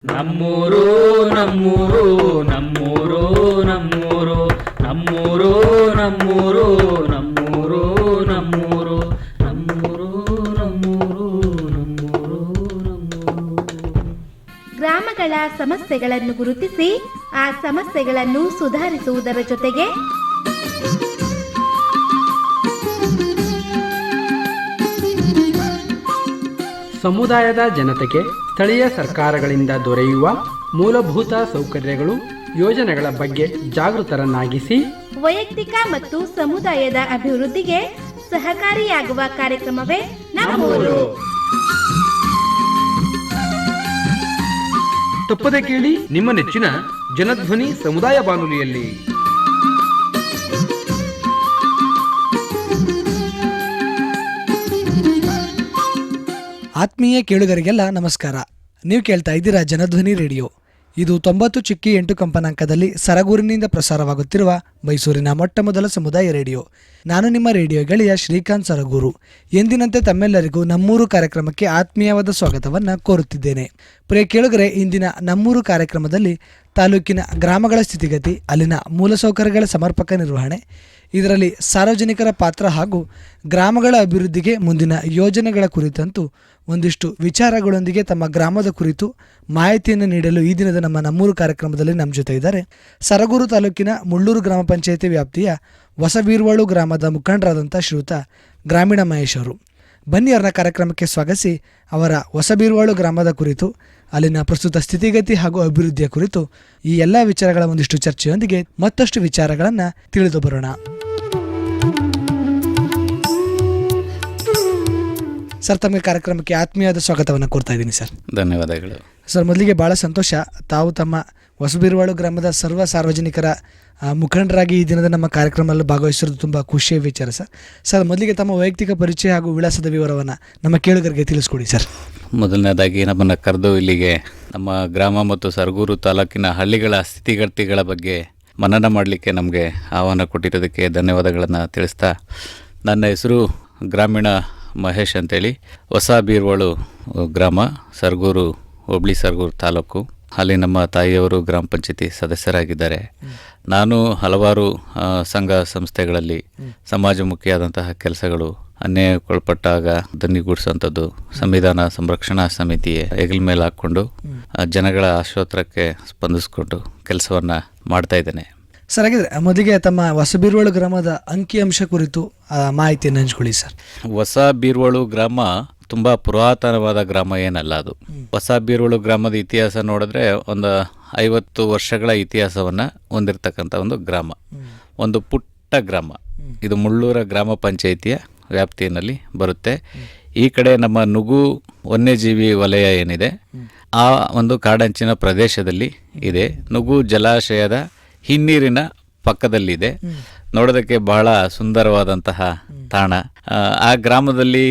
ನಮ್ಮೂರು ನಮ್ಮೂರು ನಮ್ಮೂರು ನಮ್ಮೂರು ನಮ್ಮೂರು ನಮ್ಮೂರು ನಮ್ಮೂರು ನಮ್ಮೂರು ನಮ್ಮೂರು ನಮ್ಮೂರು ನಮ್ಮೂರು ನಮ್ಮೂರು. ಗ್ರಾಮಗಳ ಸಮಸ್ಯೆಗಳನ್ನು ಗುರುತಿಸಿ ಆ ಸಮಸ್ಯೆಗಳನ್ನು ಸುಧಾರಿಸುವುದರ ಜೊತೆಗೆ ಸಮುದಾಯದ ಜನತೆಗೆ ಸ್ಥಳೀಯ ಸರ್ಕಾರಗಳಿಂದ ದೊರೆಯುವ ಮೂಲಭೂತ ಸೌಕರ್ಯಗಳು ಯೋಜನೆಗಳ ಬಗ್ಗೆ ಜಾಗೃತರನ್ನಾಗಿಸಿ ವೈಯಕ್ತಿಕ ಮತ್ತು ಸಮುದಾಯದ ಅಭಿವೃದ್ಧಿಗೆ ಸಹಕಾರಿಯಾಗುವ ಕಾರ್ಯಕ್ರಮವೇ ನಮ್ಮೂರು. ತಪ್ಪದೆ ಕೇಳಿ ನಿಮ್ಮ ನೆಚ್ಚಿನ ಜನಧ್ವನಿ ಸಮುದಾಯ ಬಾನುಲಿಯಲ್ಲಿ. ಆತ್ಮೀಯ ಕೇಳುಗರಿಗೆಲ್ಲ ನಮಸ್ಕಾರ. ನೀವು ಕೇಳ್ತಾ ಇದ್ದೀರಾ ಜನಧ್ವನಿ ರೇಡಿಯೋ. ಇದು 90.8 ಕಂಪನಾಂಕದಲ್ಲಿ ಸರಗೂರಿನಿಂದ ಪ್ರಸಾರವಾಗುತ್ತಿರುವ ಮೈಸೂರಿನ ಮೊಟ್ಟ ಮೊದಲ ಸಮುದಾಯ ರೇಡಿಯೋ. ನಾನು ನಿಮ್ಮ ರೇಡಿಯೋ ಗೆಳೆಯ ಶ್ರೀಕಾಂತ್ ಸರಗೂರು. ಎಂದಿನಂತೆ ತಮ್ಮೆಲ್ಲರಿಗೂ ನಮ್ಮೂರು ಕಾರ್ಯಕ್ರಮಕ್ಕೆ ಆತ್ಮೀಯವಾದ ಸ್ವಾಗತವನ್ನು ಕೋರುತ್ತಿದ್ದೇನೆ. ಪ್ರಿಯ ಕೇಳುಗರೆ, ಇಂದಿನ ನಮ್ಮೂರು ಕಾರ್ಯಕ್ರಮದಲ್ಲಿ ತಾಲೂಕಿನ ಗ್ರಾಮಗಳ ಸ್ಥಿತಿಗತಿ, ಅಲ್ಲಿನ ಮೂಲಸೌಕರ್ಯಗಳ ಸಮರ್ಪಕ ನಿರ್ವಹಣೆ, ಇದರಲ್ಲಿ ಸಾರ್ವಜನಿಕರ ಪಾತ್ರ ಹಾಗೂ ಗ್ರಾಮಗಳ ಅಭಿವೃದ್ಧಿಗೆ ಮುಂದಿನ ಯೋಜನೆಗಳ ಕುರಿತಂತೂ ಒಂದಿಷ್ಟು ವಿಚಾರಗಳೊಂದಿಗೆ ತಮ್ಮ ಗ್ರಾಮದ ಕುರಿತು ಮಾಹಿತಿಯನ್ನು ನೀಡಲು ಈ ದಿನದ ನಮ್ಮೂರು ಕಾರ್ಯಕ್ರಮದಲ್ಲಿ ನಮ್ಮ ಜೊತೆ ಇದ್ದಾರೆ ಸರಗೂರು ತಾಲೂಕಿನ ಮುಳ್ಳೂರು ಗ್ರಾಮ ಪಂಚಾಯಿತಿ ವ್ಯಾಪ್ತಿಯ ಹೊಸಬೀರ್ವಾಳು ಗ್ರಾಮದ ಮುಖಂಡರಾದಂಥ ಶ್ರೀಯುತ ಗ್ರಾಮೀಣ ಮಹೇಶ್ ಅವರು. ಬನ್ನಿ ಅವರ ಕಾರ್ಯಕ್ರಮಕ್ಕೆ ಸ್ವಾಗತಿಸಿ ಅವರ ಹೊಸಬೀರ್ವಾಳು ಗ್ರಾಮದ ಕುರಿತು, ಅಲ್ಲಿನ ಪ್ರಸ್ತುತ ಸ್ಥಿತಿಗತಿ ಹಾಗೂ ಅಭಿವೃದ್ಧಿಯ ಕುರಿತು ಈ ಎಲ್ಲ ವಿಚಾರಗಳ ಒಂದಿಷ್ಟು ಚರ್ಚೆಯೊಂದಿಗೆ ಮತ್ತಷ್ಟು ವಿಚಾರಗಳನ್ನು ತಿಳಿದು ಬರೋಣ. ಸರ್, ತಮಗೆ ಕಾರ್ಯಕ್ರಮಕ್ಕೆ ಆತ್ಮೀಯವಾದ ಸ್ವಾಗತವನ್ನು ಕೋರ್ತಾ ಇದ್ದೀನಿ ಸರ್. ಧನ್ಯವಾದಗಳು ಸರ್. ಮೊದಲಿಗೆ ಭಾಳ ಸಂತೋಷ, ತಾವು ತಮ್ಮ ಹೊಸಬೀರ್ವಾಳು ಗ್ರಾಮದ ಸರ್ವ ಸಾರ್ವಜನಿಕರ ಮುಖಂಡರಾಗಿ ಈ ದಿನದ ನಮ್ಮ ಕಾರ್ಯಕ್ರಮದಲ್ಲಿ ಭಾಗವಹಿಸಿರೋದು ತುಂಬ ಖುಷಿಯ ವಿಚಾರ ಸರ್. ಸರ್, ಮೊದಲಿಗೆ ತಮ್ಮ ವೈಯಕ್ತಿಕ ಪರಿಚಯ ಹಾಗೂ ವಿಳಾಸದ ವಿವರವನ್ನು ನಮ್ಮ ಕೇಳುಗರಿಗೆ ತಿಳಿಸ್ಕೊಡಿ ಸರ್. ಮೊದಲನೇದಾಗಿ ನಮ್ಮನ್ನು ಕರೆದು ಇಲ್ಲಿಗೆ ನಮ್ಮ ಗ್ರಾಮ ಮತ್ತು ಸರಗೂರು ತಾಲೂಕಿನ ಹಳ್ಳಿಗಳ ಸ್ಥಿತಿಗತಿಗಳ ಬಗ್ಗೆ ಮನನ ಮಾಡಲಿಕ್ಕೆ ನಮಗೆ ಆಹ್ವಾನ ಕೊಟ್ಟಿರೋದಕ್ಕೆ ಧನ್ಯವಾದಗಳನ್ನು ತಿಳಿಸ್ತಾ, ನನ್ನ ಹೆಸರು ಗ್ರಾಮೀಣ ಮಹೇಶ್ ಅಂತೇಳಿ, ಹೊಸಬೀರ್ವಾಳು ಗ್ರಾಮ, ಸರಗೂರು ಹೋಬಳಿ, ಸರಗೂರು ತಾಲೂಕು. ಅಲ್ಲಿ ನಮ್ಮ ತಾಯಿಯವರು ಗ್ರಾಮ ಪಂಚಾಯತಿ ಸದಸ್ಯರಾಗಿದ್ದಾರೆ. ನಾನು ಹಲವಾರು ಸಂಘ ಸಂಸ್ಥೆಗಳಲ್ಲಿ ಸಮಾಜಮುಖಿಯಾದಂತಹ ಕೆಲಸಗಳು, ಅನ್ಯಾಯಕ್ಕೊಳಪಟ್ಟಾಗ ದನಿಗೂಡಿಸುವಂಥದ್ದು, ಸಂವಿಧಾನ ಸಂರಕ್ಷಣಾ ಸಮಿತಿ ಹೆಗಲ ಮೇಲೆ ಹಾಕ್ಕೊಂಡು ಜನಗಳ ಆಶೋತ್ತರಕ್ಕೆ ಸ್ಪಂದಿಸ್ಕೊಂಡು ಕೆಲಸವನ್ನು ಮಾಡ್ತಾ ಇದ್ದೇನೆ. ಸರ್, ಹಾಗಿದ್ರೆ ಮೊದಲಿಗೆ ತಮ್ಮ ಹೊಸಬೀರ್ವಾಳು ಗ್ರಾಮದ ಅಂಕಿಅಂಶ ಕುರಿತು ಮಾಹಿತಿಯನ್ನು ಹಂಚ್ಕೊಳ್ಳಿ ಸರ್. ಹೊಸಬೀರ್ವಾಳು ಗ್ರಾಮ ತುಂಬ ಪುರಾತನವಾದ ಗ್ರಾಮ ಏನಲ್ಲ. ಅದು ಹೊಸಬೀರ್ವಾಳು ಗ್ರಾಮದ ಇತಿಹಾಸ ನೋಡಿದ್ರೆ ಒಂದು 50 ವರ್ಷಗಳ ಇತಿಹಾಸವನ್ನು ಹೊಂದಿರತಕ್ಕಂಥ ಒಂದು ಗ್ರಾಮ, ಒಂದು ಪುಟ್ಟ ಗ್ರಾಮ. ಇದು ಮುಳ್ಳೂರ ಗ್ರಾಮ ಪಂಚಾಯಿತಿಯ ವ್ಯಾಪ್ತಿಯಲ್ಲಿ ಬರುತ್ತೆ. ಈ ಕಡೆ ನಮ್ಮ ನುಗು ವನ್ಯಜೀವಿ ವಲಯ ಏನಿದೆ, ಆ ಒಂದು ಕಾಡಂಚಿನ ಪ್ರದೇಶದಲ್ಲಿ ಇದೆ. ನುಗು ಜಲಾಶಯದ ಹಿನ್ನೀರಿನ ಪಕ್ಕದಲ್ಲಿದೆ. ನೋಡೋದಕ್ಕೆ ಬಹಳ ಸುಂದರವಾದಂತಹ ತಾಣ. ಆ ಗ್ರಾಮದಲ್ಲಿ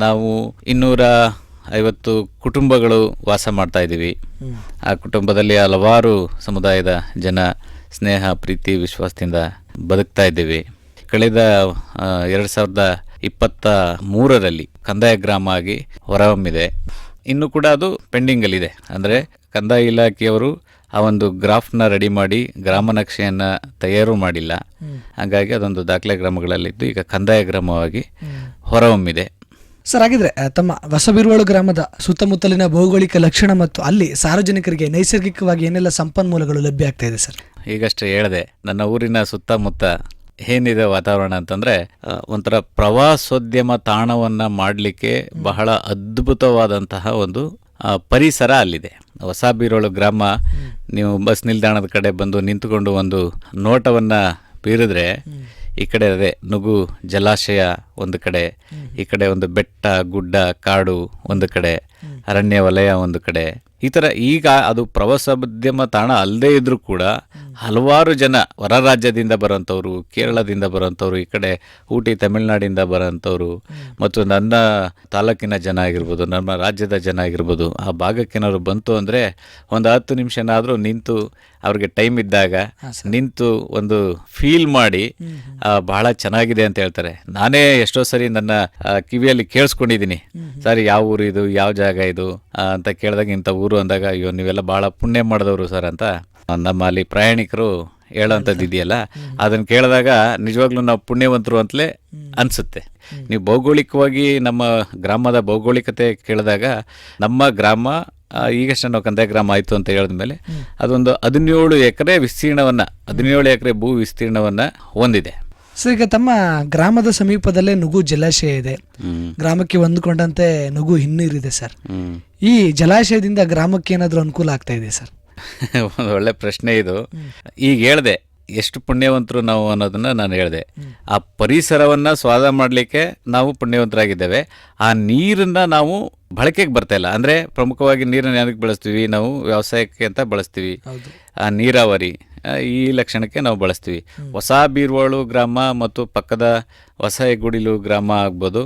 ನಾವು 250 ಕುಟುಂಬಗಳು ವಾಸ ಮಾಡ್ತಾ ಇದ್ದೀವಿ. ಆ ಕುಟುಂಬದಲ್ಲಿ ಹಲವಾರು ಸಮುದಾಯದ ಜನ ಸ್ನೇಹ, ಪ್ರೀತಿ, ವಿಶ್ವಾಸದಿಂದ ಬದುಕ್ತಾ ಇದ್ದೀವಿ. ಕಳೆದ 2023ರಲ್ಲಿ ಕಂದಾಯ ಗ್ರಾಮ ಆಗಿ ಹೊರಹೊಮ್ಮಿದೆ. ಇನ್ನು ಕೂಡ ಅದು ಪೆಂಡಿಂಗಲ್ಲಿದೆ. ಅಂದರೆ ಕಂದಾಯ ಇಲಾಖೆಯವರು ಆ ಒಂದು ಗ್ರಾಫ್ನ ರೆಡಿ ಮಾಡಿ ಗ್ರಾಮ ನಕ್ಷೆಯನ್ನು ತಯಾರು ಮಾಡಿಲ್ಲ. ಹಾಗಾಗಿ ಅದೊಂದು ದಾಖಲೆ ಗ್ರಾಮಗಳಲ್ಲಿದ್ದು ಈಗ ಕಂದಾಯ ಗ್ರಾಮವಾಗಿ ಹೊರಹೊಮ್ಮಿದೆ. ಸರ್, ಹಾಗಿದ್ರೆ ತಮ್ಮ ಹೊಸಬೀರ್ವಾಳು ಗ್ರಾಮದ ಸುತ್ತಮುತ್ತಲಿನ ಭೌಗೋಳಿಕ ಲಕ್ಷಣ ಮತ್ತು ಅಲ್ಲಿ ಸಾರ್ವಜನಿಕರಿಗೆ ನೈಸರ್ಗಿಕವಾಗಿ ಏನೆಲ್ಲ ಸಂಪನ್ಮೂಲಗಳು ಲಭ್ಯ ಆಗ್ತಾ ಇದೆ ಸರ್? ಈಗಷ್ಟೇ ಹೇಳಿದೆ, ನನ್ನ ಊರಿನ ಸುತ್ತಮುತ್ತ ಏನಿದೆ ವಾತಾವರಣ ಅಂತಂದರೆ ಒಂಥರ ಪ್ರವಾಸೋದ್ಯಮ ತಾಣವನ್ನು ಮಾಡಲಿಕ್ಕೆ ಬಹಳ ಅದ್ಭುತವಾದಂತಹ ಒಂದು ಪರಿಸರ ಅಲ್ಲಿದೆ. ಹೊಸಬೀರ್ವಾಳು ಗ್ರಾಮ, ನೀವು ಬಸ್ ನಿಲ್ದಾಣದ ಕಡೆ ಬಂದು ನಿಂತುಕೊಂಡು ಒಂದು ನೋಟವನ್ನು ಬೀರಿದ್ರೆ ಈ ಕಡೆ ಅದೇ ನುಗು ಜಲಾಶಯ ಒಂದು ಕಡೆ, ಈ ಕಡೆ ಒಂದು ಬೆಟ್ಟ, ಗುಡ್ಡ, ಕಾಡು ಒಂದು ಕಡೆ, ಅರಣ್ಯ ವಲಯ ಒಂದು ಕಡೆ. ಈ ಥರ ಈಗ ಅದು ಪ್ರವಾಸೋದ್ಯಮ ತಾಣ ಅಲ್ಲದೇ ಇದ್ರೂ ಕೂಡ ಹಲವಾರು ಜನ ಹೊರ ರಾಜ್ಯದಿಂದ ಬರೋಂಥವ್ರು, ಕೇರಳದಿಂದ ಬರೋಂಥವ್ರು, ಈ ಕಡೆ ಊಟಿ ತಮಿಳುನಾಡಿಂದ ಬರೋಂಥವ್ರು, ಮತ್ತು ನನ್ನ ತಾಲೂಕಿನ ಜನ ಆಗಿರ್ಬೋದು, ನಮ್ಮ ರಾಜ್ಯದ ಜನ ಆಗಿರ್ಬೋದು, ಆ ಭಾಗಕ್ಕೇನಾದ್ರು ಬಂತು ಅಂದರೆ ಒಂದು 10 ನಿಮಿಷನಾದರೂ ನಿಂತು ಅವ್ರಿಗೆ ಟೈಮ್ ಇದ್ದಾಗ ನಿಂತು ಒಂದು ಫೀಲ್ ಮಾಡಿ ಬಹಳ ಚೆನ್ನಾಗಿದೆ ಅಂತ ಹೇಳ್ತಾರೆ. ನಾನೇ ಎಷ್ಟೋ ಸರಿ ನನ್ನ ಕಿವಿಯಲ್ಲಿ ಕೇಳಿಸ್ಕೊಂಡಿದ್ದೀನಿ, ಸರ್ ಯಾವ ಊರು ಇದು, ಯಾವ ಜಾಗ ಇದು ಇದು ಅಂತ ಕೇಳಿದಾಗ ಇಂಥ ಊರು ಅಂದಾಗ ಅಯ್ಯೋ ನೀವೆಲ್ಲ ಭಾಳ ಪುಣ್ಯ ಮಾಡಿದವರು ಸರ್ ಅಂತ ನಮ್ಮಲ್ಲಿ ಪ್ರಯಾಣಿಕರು ಹೇಳೋಂಥದ್ದು ಇದೆಯಲ್ಲ, ಅದನ್ನು ಕೇಳಿದಾಗ ನಿಜವಾಗ್ಲೂ ನಾವು ಪುಣ್ಯವಂತರು ಅಂತಲೇ ಅನಿಸುತ್ತೆ. ನೀವು ಭೌಗೋಳಿಕವಾಗಿ ನಮ್ಮ ಗ್ರಾಮದ ಭೌಗೋಳಿಕತೆ ಕೇಳಿದಾಗ ನಮ್ಮ ಗ್ರಾಮ ಈಗಷ್ಟೇ ನಾವು ಕಂದಾಯ ಗ್ರಾಮ ಆಯಿತು ಅಂತ ಹೇಳಿದ್ಮೇಲೆ ಅದೊಂದು 17 ಎಕರೆ ವಿಸ್ತೀರ್ಣವನ್ನು 17 ಎಕರೆ ಭೂ ವಿಸ್ತೀರ್ಣವನ್ನು ಹೊಂದಿದೆ. ಸರ್, ಈಗ ತಮ್ಮ ಗ್ರಾಮದ ಸಮೀಪದಲ್ಲೇ ನುಗು ಜಲಾಶಯ ಇದೆ. ಗ್ರಾಮಕ್ಕೆ ಹೊಂದಿಕೊಂಡಂತೆ ನುಗು ಹಿನ್ನೀರಿದೆ ಸರ್. ಈ ಜಲಾಶಯದಿಂದ ಗ್ರಾಮಕ್ಕೆ ಏನಾದರೂ ಅನುಕೂಲ ಆಗ್ತಾ ಇದೆ ಸರ್? ಒಂದು ಒಳ್ಳೆ ಪ್ರಶ್ನೆ ಇದು. ಈಗ ಹೇಳಿದೆ ಎಷ್ಟು ಪುಣ್ಯವಂತರು ನಾವು ಅನ್ನೋದನ್ನ ನಾನು ಹೇಳಿದೆ. ಆ ಪರಿಸರವನ್ನು ಸ್ವಾದ ಮಾಡಲಿಕ್ಕೆ ನಾವು ಪುಣ್ಯವಂತರಾಗಿದ್ದೇವೆ. ಆ ನೀರನ್ನು ನಾವು ಬಳಕೆಗೆ ಬರ್ತಾ ಇಲ್ಲ. ಅಂದರೆ ಪ್ರಮುಖವಾಗಿ ನೀರನ್ನು ಏನಕ್ಕೆ ಬಳಸ್ತೀವಿ ನಾವು? ವ್ಯವಸಾಯಕ್ಕೆ ಅಂತ ಬಳಸ್ತೀವಿ. ಆ ನೀರಾವರಿ ಈ ಲಕ್ಷಣಕ್ಕೆ ನಾವು ಬಳಸ್ತೀವಿ. ಹೊಸ ಬೀರ್ವಾಳು ಗ್ರಾಮ ಮತ್ತು ಪಕ್ಕದ ಹೊಸ ಗುಡಿಲು ಗ್ರಾಮ ಆಗ್ಬೋದು,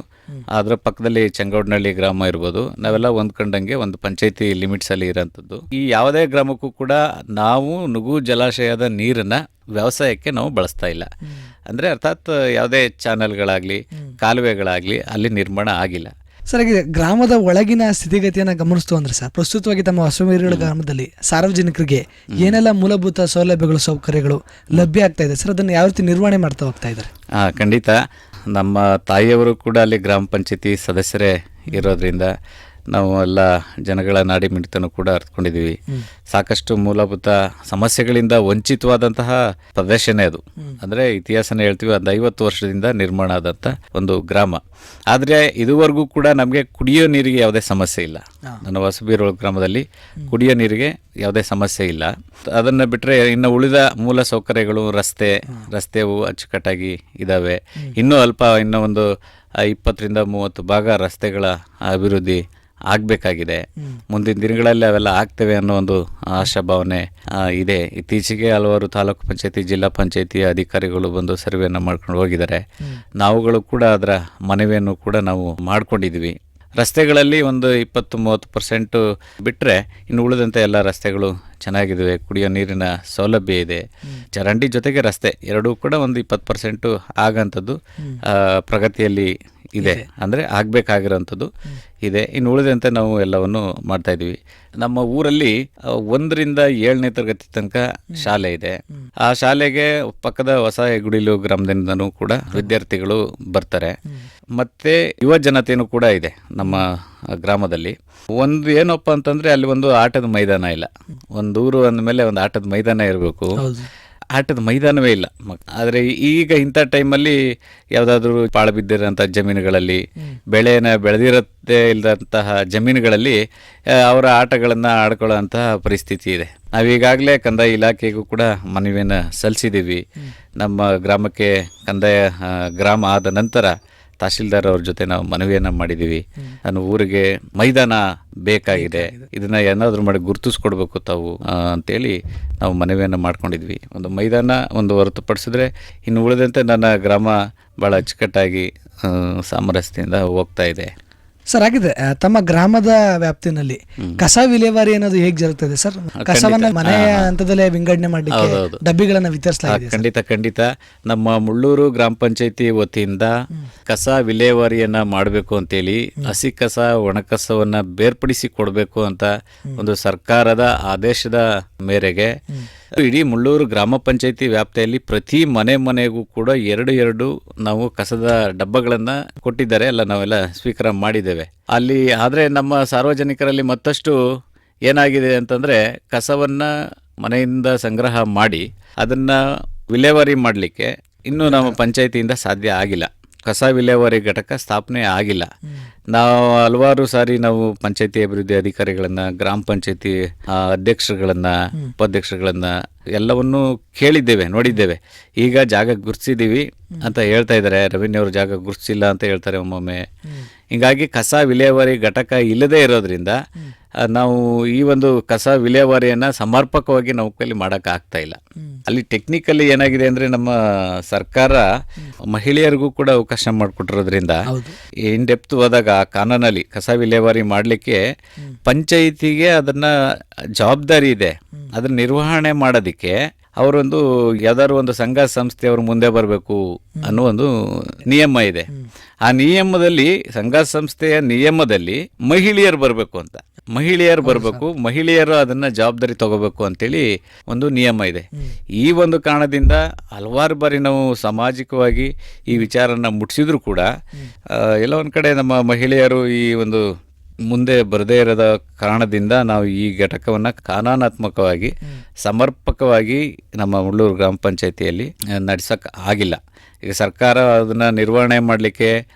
ಅದರ ಪಕ್ಕದಲ್ಲಿ ಚಂಗೌಡನಹಳ್ಳಿ ಗ್ರಾಮ ಇರ್ಬೋದು, ನಾವೆಲ್ಲ ಹೊಂದ್ಕೊಂಡಂಗೆ ಒಂದು ಪಂಚಾಯತಿ ಲಿಮಿಟ್ಸಲ್ಲಿ ಇರೋಂಥದ್ದು. ಈ ಯಾವುದೇ ಗ್ರಾಮಕ್ಕೂ ಕೂಡ ನಾವು ನುಗು ಜಲಾಶಯದ ನೀರನ್ನು ವ್ಯವಸಾಯಕ್ಕೆ ನಾವು ಬಳಸ್ತಾ ಇಲ್ಲ. ಅಂದರೆ ಅರ್ಥಾತ್ ಯಾವುದೇ ಚಾನಲ್ಗಳಾಗಲಿ ಕಾಲುವೆಗಳಾಗಲಿ ಅಲ್ಲಿ ನಿರ್ಮಾಣ ಆಗಿಲ್ಲ. ಸರ್, ಹಾಗೆ ಗ್ರಾಮದ ಒಳಗಿನ ಸ್ಥಿತಿಗತಿಯನ್ನು ಗಮನಿಸ್ತು ಅಂದ್ರೆ ಸರ್, ಪ್ರಸ್ತುತವಾಗಿ ತಮ್ಮ ಹೊಸಬೀರ್ವಾಳು ಗ್ರಾಮದಲ್ಲಿ ಸಾರ್ವಜನಿಕರಿಗೆ ಏನೆಲ್ಲ ಮೂಲಭೂತ ಸೌಲಭ್ಯಗಳು ಸೌಕರ್ಯಗಳು ಲಭ್ಯ ಆಗ್ತಾ ಇದೆ ಸರ್? ಅದನ್ನು ಯಾವ ರೀತಿ ನಿರ್ವಹಣೆ ಮಾಡ್ತಾ ಹೋಗ್ತಾ ಇದ್ದಾರೆ? ಖಂಡಿತ. ನಮ್ಮ ತಾಯಿಯವರು ಕೂಡ ಅಲ್ಲಿ ಗ್ರಾಮ ಪಂಚಾಯತಿ ಸದಸ್ಯರೇ ಇರೋದ್ರಿಂದ ನಾವು ಎಲ್ಲ ಜನಗಳ ನಾಡಿ ಮಿಡಿತನೂ ಕೂಡ ಅರ್ಥಕೊಂಡಿದ್ದೀವಿ. ಸಾಕಷ್ಟು ಮೂಲಭೂತ ಸಮಸ್ಯೆಗಳಿಂದ ವಂಚಿತವಾದಂತಹ ಪ್ರದೇಶನೇ ಅದು. ಅಂದರೆ ಇತಿಹಾಸನೇ ಹೇಳ್ತೀವಿ, ಒಂದು 50 ವರ್ಷದಿಂದ ನಿರ್ಮಾಣ ಆದಂಥ ಒಂದು ಗ್ರಾಮ. ಆದರೆ ಇದುವರೆಗೂ ಕೂಡ ನಮಗೆ ಕುಡಿಯೋ ನೀರಿಗೆ ಯಾವುದೇ ಸಮಸ್ಯೆ ಇಲ್ಲ. ನನ್ನ ಹೊಸಬೀರ್ವಾಳು ಗ್ರಾಮದಲ್ಲಿ ಕುಡಿಯೋ ನೀರಿಗೆ ಯಾವುದೇ ಸಮಸ್ಯೆ ಇಲ್ಲ. ಅದನ್ನು ಬಿಟ್ಟರೆ ಇನ್ನು ಉಳಿದ ಮೂಲ ಸೌಕರ್ಯಗಳು ರಸ್ತೆವು ಅಚ್ಚುಕಟ್ಟಾಗಿ ಇದ್ದಾವೆ. ಇನ್ನೂ ಇನ್ನೂ ಒಂದು 20-30 ಭಾಗ ರಸ್ತೆಗಳ ಅಭಿವೃದ್ಧಿ ಆಗಬೇಕಾಗಿದೆ. ಮುಂದಿನ ದಿನಗಳಲ್ಲಿ ಅವೆಲ್ಲ ಆಗ್ತವೆ ಅನ್ನೋ ಒಂದು ಆಶಾಭಾವನೆ ಇದೆ. ಇತ್ತೀಚೆಗೆ ಹಲವಾರು ತಾಲೂಕು ಪಂಚಾಯತಿ ಜಿಲ್ಲಾ ಪಂಚಾಯತಿ ಅಧಿಕಾರಿಗಳು ಬಂದು ಸರ್ವೆಯನ್ನು ಮಾಡ್ಕೊಂಡು ಹೋಗಿದ್ದಾರೆ. ನಾವುಗಳು ಕೂಡ ಅದರ ಮನವಿಯನ್ನು ಕೂಡ ನಾವು ಮಾಡ್ಕೊಂಡಿದ್ದೀವಿ. ರಸ್ತೆಗಳಲ್ಲಿ ಒಂದು 20-30% ಬಿಟ್ಟರೆ ಇನ್ನು ಉಳಿದಂತೆ ಎಲ್ಲ ರಸ್ತೆಗಳು ಚೆನ್ನಾಗಿದ್ದಾವೆ. ಕುಡಿಯೋ ನೀರಿನ ಸೌಲಭ್ಯ ಇದೆ. ಚರಂಡಿ ಜೊತೆಗೆ ರಸ್ತೆ ಎರಡೂ ಕೂಡ ಒಂದು 20% ಆಗಂಥದ್ದು ಪ್ರಗತಿಯಲ್ಲಿ ಇದೆ. ಅಂದರೆ ಆಗಬೇಕಾಗಿರೋಂಥದ್ದು ಇದೆ. ಇನ್ನು ಉಳಿದಂತೆ ನಾವು ಎಲ್ಲವನ್ನು ಮಾಡ್ತಾ ಇದ್ದೀವಿ. ನಮ್ಮ ಊರಲ್ಲಿ 1ರಿಂದ 7ನೇ ತರಗತಿ ತನಕ ಶಾಲೆ ಇದೆ. ಆ ಶಾಲೆಗೆ ಪಕ್ಕದ ಹೊಸ ಗುಡಿಲು ಗ್ರಾಮದಿಂದನೂ ಕೂಡ ವಿದ್ಯಾರ್ಥಿಗಳು ಬರ್ತಾರೆ. ಮತ್ತು ಯುವ ಜನತೆಯೂ ಕೂಡ ಇದೆ ನಮ್ಮ ಗ್ರಾಮದಲ್ಲಿ. ಒಂದು ಏನಪ್ಪ ಅಂತಂದರೆ ಅಲ್ಲಿ ಒಂದು ಆಟದ ಮೈದಾನ ಇಲ್ಲ. ಒಂದು ಊರು ಅಂದಮೇಲೆ ಒಂದು ಆಟದ ಮೈದಾನ ಇರಬೇಕು. ಆಟದ ಮೈದಾನವೇ ಇಲ್ಲ. ಆದರೆ ಈಗ ಇಂಥ ಟೈಮಲ್ಲಿ ಯಾವುದಾದ್ರೂ ಪಾಳು ಬಿದ್ದಿರೋಂಥ ಜಮೀನುಗಳಲ್ಲಿ ಬೆಳೆನ ಬೆಳೆದಿರತ್ತೆ ಇಲ್ಲದಂತಹ ಜಮೀನುಗಳಲ್ಲಿ ಅವರ ಆಟಗಳನ್ನು ಆಡ್ಕೊಳ್ಳೋಂತಹ ಪರಿಸ್ಥಿತಿ ಇದೆ. ನಾವೀಗಾಗಲೇ ಕಂದಾಯ ಇಲಾಖೆಗೂ ಕೂಡ ಮನವಿಯನ್ನು ಸಲ್ಲಿಸಿದ್ದೀವಿ. ನಮ್ಮ ಗ್ರಾಮಕ್ಕೆ ಕಂದಾಯ ಗ್ರಾಮ ಆದ ನಂತರ ತಹಶೀಲ್ದಾರ್ ಅವ್ರ ಜೊತೆ ನಾವು ಮನವಿಯನ್ನು ಮಾಡಿದ್ದೀವಿ. ನಾನು ಊರಿಗೆ ಮೈದಾನ ಬೇಕಾಗಿದೆ, ಇದನ್ನ ಏನಾದರೂ ಮಾಡಿ ಗುರುತಿಸ್ಕೊಡ್ಬೇಕು ತಾವು ಅಂತೇಳಿ ನಾವು ಮನವಿಯನ್ನು ಮಾಡ್ಕೊಂಡಿದ್ವಿ. ಒಂದು ಮೈದಾನ ಒಂದು ಹೊರತುಪಡಿಸಿದ್ರೆ ಇನ್ನು ಉಳಿದಂತೆ ನನ್ನ ಗ್ರಾಮ ಭಾಳ ಅಚ್ಚುಕಟ್ಟಾಗಿ ಸಾಮರಸ್ಯದಿಂದ ಹೋಗ್ತಾ ಇದೆ. ಸರ್, ಆಗಿದೆ ತಮ್ಮ ಗ್ರಾಮದ ವ್ಯಾಪ್ತಿನಲ್ಲಿ ಕಸ ವಿಲೇವಾರಿ ಅನ್ನೋದು ಹೇಗೆ ಜರುಗ್ತದೆ ಸರ್? ಕಸವನ್ನ ಮನೆಯ ಹಂತದಲ್ಲೇ ವಿಂಗಡಣೆ ಮಾಡಲಿಕ್ಕೆ ಡಬ್ಬಿಗಳನ್ನ ವಿತರಿಸಲಾಗಿದೆ. ಖಂಡಿತ ನಮ್ಮ ಮುಳ್ಳೂರು ಗ್ರಾಮ ಪಂಚಾಯತಿ ವತಿಯಿಂದ ಕಸ ವಿಲೇವಾರಿಯನ್ನ ಮಾಡಬೇಕು ಅಂತೇಳಿ ಹಸಿ ಕಸ ಒಣಕಸವನ್ನ ಬೇರ್ಪಡಿಸಿ ಕೊಡಬೇಕು ಅಂತ ಒಂದು ಸರ್ಕಾರದ ಆದೇಶದ ಮೇರೆಗೆ ಇಡೀ ಮುಳ್ಳೂರು ಗ್ರಾಮ ಪಂಚಾಯತಿ ವ್ಯಾಪ್ತಿಯಲ್ಲಿ ಪ್ರತಿ ಮನೆಗೂ ಕೂಡ 2 ನಾವು ಕಸದ ಡಬ್ಬಗಳನ್ನು ಕೊಟ್ಟಿದ್ದಾರೆ. ನಾವೆಲ್ಲ ಸ್ವೀಕಾರ ಮಾಡಿದ್ದೇವೆ ಅಲ್ಲಿ. ಆದರೆ ನಮ್ಮ ಸಾರ್ವಜನಿಕರಲ್ಲಿ ಮತ್ತಷ್ಟು ಏನಾಗಿದೆ ಅಂತಂದರೆ, ಕಸವನ್ನು ಮನೆಯಿಂದ ಸಂಗ್ರಹ ಮಾಡಿ ಅದನ್ನು ವಿಲೇವಾರಿ ಮಾಡಲಿಕ್ಕೆ ಇನ್ನೂ ನಮ್ಮ ಪಂಚಾಯತಿಯಿಂದ ಸಾಧ್ಯ ಆಗಿಲ್ಲ. ಕಸ ವಿಲೇವಾರಿ ಘಟಕ ಸ್ಥಾಪನೆ ಆಗಿಲ್ಲ. ನಾವು ಹಲವಾರು ಸಾರಿ ನಾವು ಪಂಚಾಯತಿ ಅಭಿವೃದ್ಧಿ ಅಧಿಕಾರಿಗಳನ್ನ, ಗ್ರಾಮ ಪಂಚಾಯತಿ ಅಧ್ಯಕ್ಷರುಗಳನ್ನ, ಉಪಾಧ್ಯಕ್ಷರುಗಳನ್ನ ಎಲ್ಲವನ್ನೂ ಕೇಳಿದ್ದೇವೆ, ನೋಡಿದ್ದೇವೆ. ಈಗ ಜಾಗ ಗುರ್ತಿಸಿದ್ದೀವಿ ಅಂತ ಹೇಳ್ತಾ ಇದ್ದಾರೆ. ರೆವಿನ್ಯೂ ಅವರು ಜಾಗ ಗುರ್ತಿಸಿಲ್ಲ ಅಂತ ಹೇಳ್ತಾರೆ ಒಮ್ಮೊಮ್ಮೆ. ಹೀಗಾಗಿ ಕಸ ವಿಲೇವಾರಿ ಘಟಕ ಇಲ್ಲದೇ ಇರೋದ್ರಿಂದ ನಾವು ಈ ಒಂದು ಕಸ ವಿಲೇವಾರಿಯನ್ನು ಸಮರ್ಪಕವಾಗಿ ನಾವು ಕೈಲಿ ಮಾಡೋಕ್ಕಾಗ್ತಾ ಇಲ್ಲ. ಅಲ್ಲಿ ಟೆಕ್ನಿಕಲಿ ಏನಾಗಿದೆ ಅಂದರೆ, ನಮ್ಮ ಸರ್ಕಾರ ಮಹಿಳೆಯರಿಗೂ ಕೂಡ ಅವಕಾಶ ಮಾಡಿಕೊಟ್ಟಿರೋದ್ರಿಂದ ಇನ್ ಡೆಪ್ತ್ ಹೋದಾಗ ಕಾನೂನಲ್ಲಿ ಕಸ ವಿಲೇವಾರಿ ಮಾಡಲಿಕ್ಕೆ ಪಂಚಾಯಿತಿಗೆ ಅದನ್ನ ಜವಾಬ್ದಾರಿ ಇದೆ. ಅದನ್ನ ನಿರ್ವಹಣೆ ಮಾಡೋದಕ್ಕೆ ಅವರೊಂದು ಯಾವ್ದಾದ್ರು ಒಂದು ಸಂಘ ಸಂಸ್ಥೆಯವರು ಮುಂದೆ ಬರಬೇಕು ಅನ್ನೋ ಒಂದು ನಿಯಮ ಇದೆ. ಆ ನಿಯಮದಲ್ಲಿ, ಸಂಘ ಸಂಸ್ಥೆಯ ನಿಯಮದಲ್ಲಿ ಮಹಿಳೆಯರು ಬರಬೇಕು ಅಂತ, ಮಹಿಳೆಯರು ಬರಬೇಕು, ಮಹಿಳೆಯರು ಅದನ್ನ ಜವಾಬ್ದಾರಿ ತಗೋಬೇಕು ಅಂತೇಳಿ ಒಂದು ನಿಯಮ ಇದೆ. ಈ ಒಂದು ಕಾರಣದಿಂದ ಹಲವಾರು ಬಾರಿ ನಾವು ಸಾಮಾಜಿಕವಾಗಿ ಈ ವಿಚಾರನ ಮುಟ್ಟಿಸಿದ್ರು ಕೂಡ ಎಲ್ಲ ಒಂದು ಕಡೆ ನಮ್ಮ ಮಹಿಳೆಯರು ಈ ಒಂದು ಮುಂದೆ ಬರದೇ ಇರೋದ ಕಾರಣದಿಂದ ನಾವು ಈ ಘಟಕವನ್ನು ಕಾನೂನಾತ್ಮಕವಾಗಿ ಸಮರ್ಪಕವಾಗಿ ನಮ್ಮ ಮುಳ್ಳೂರು ಗ್ರಾಮ ಪಂಚಾಯಿತಿಯಲ್ಲಿ ನಡೆಸೋಕ್ಕೆ ಆಗಿಲ್ಲ. ಈಗ ಸರ್ಕಾರ ಅದನ್ನು ನಿರ್ವಹಣೆ ಮಾಡಲಿಕ್ಕೆ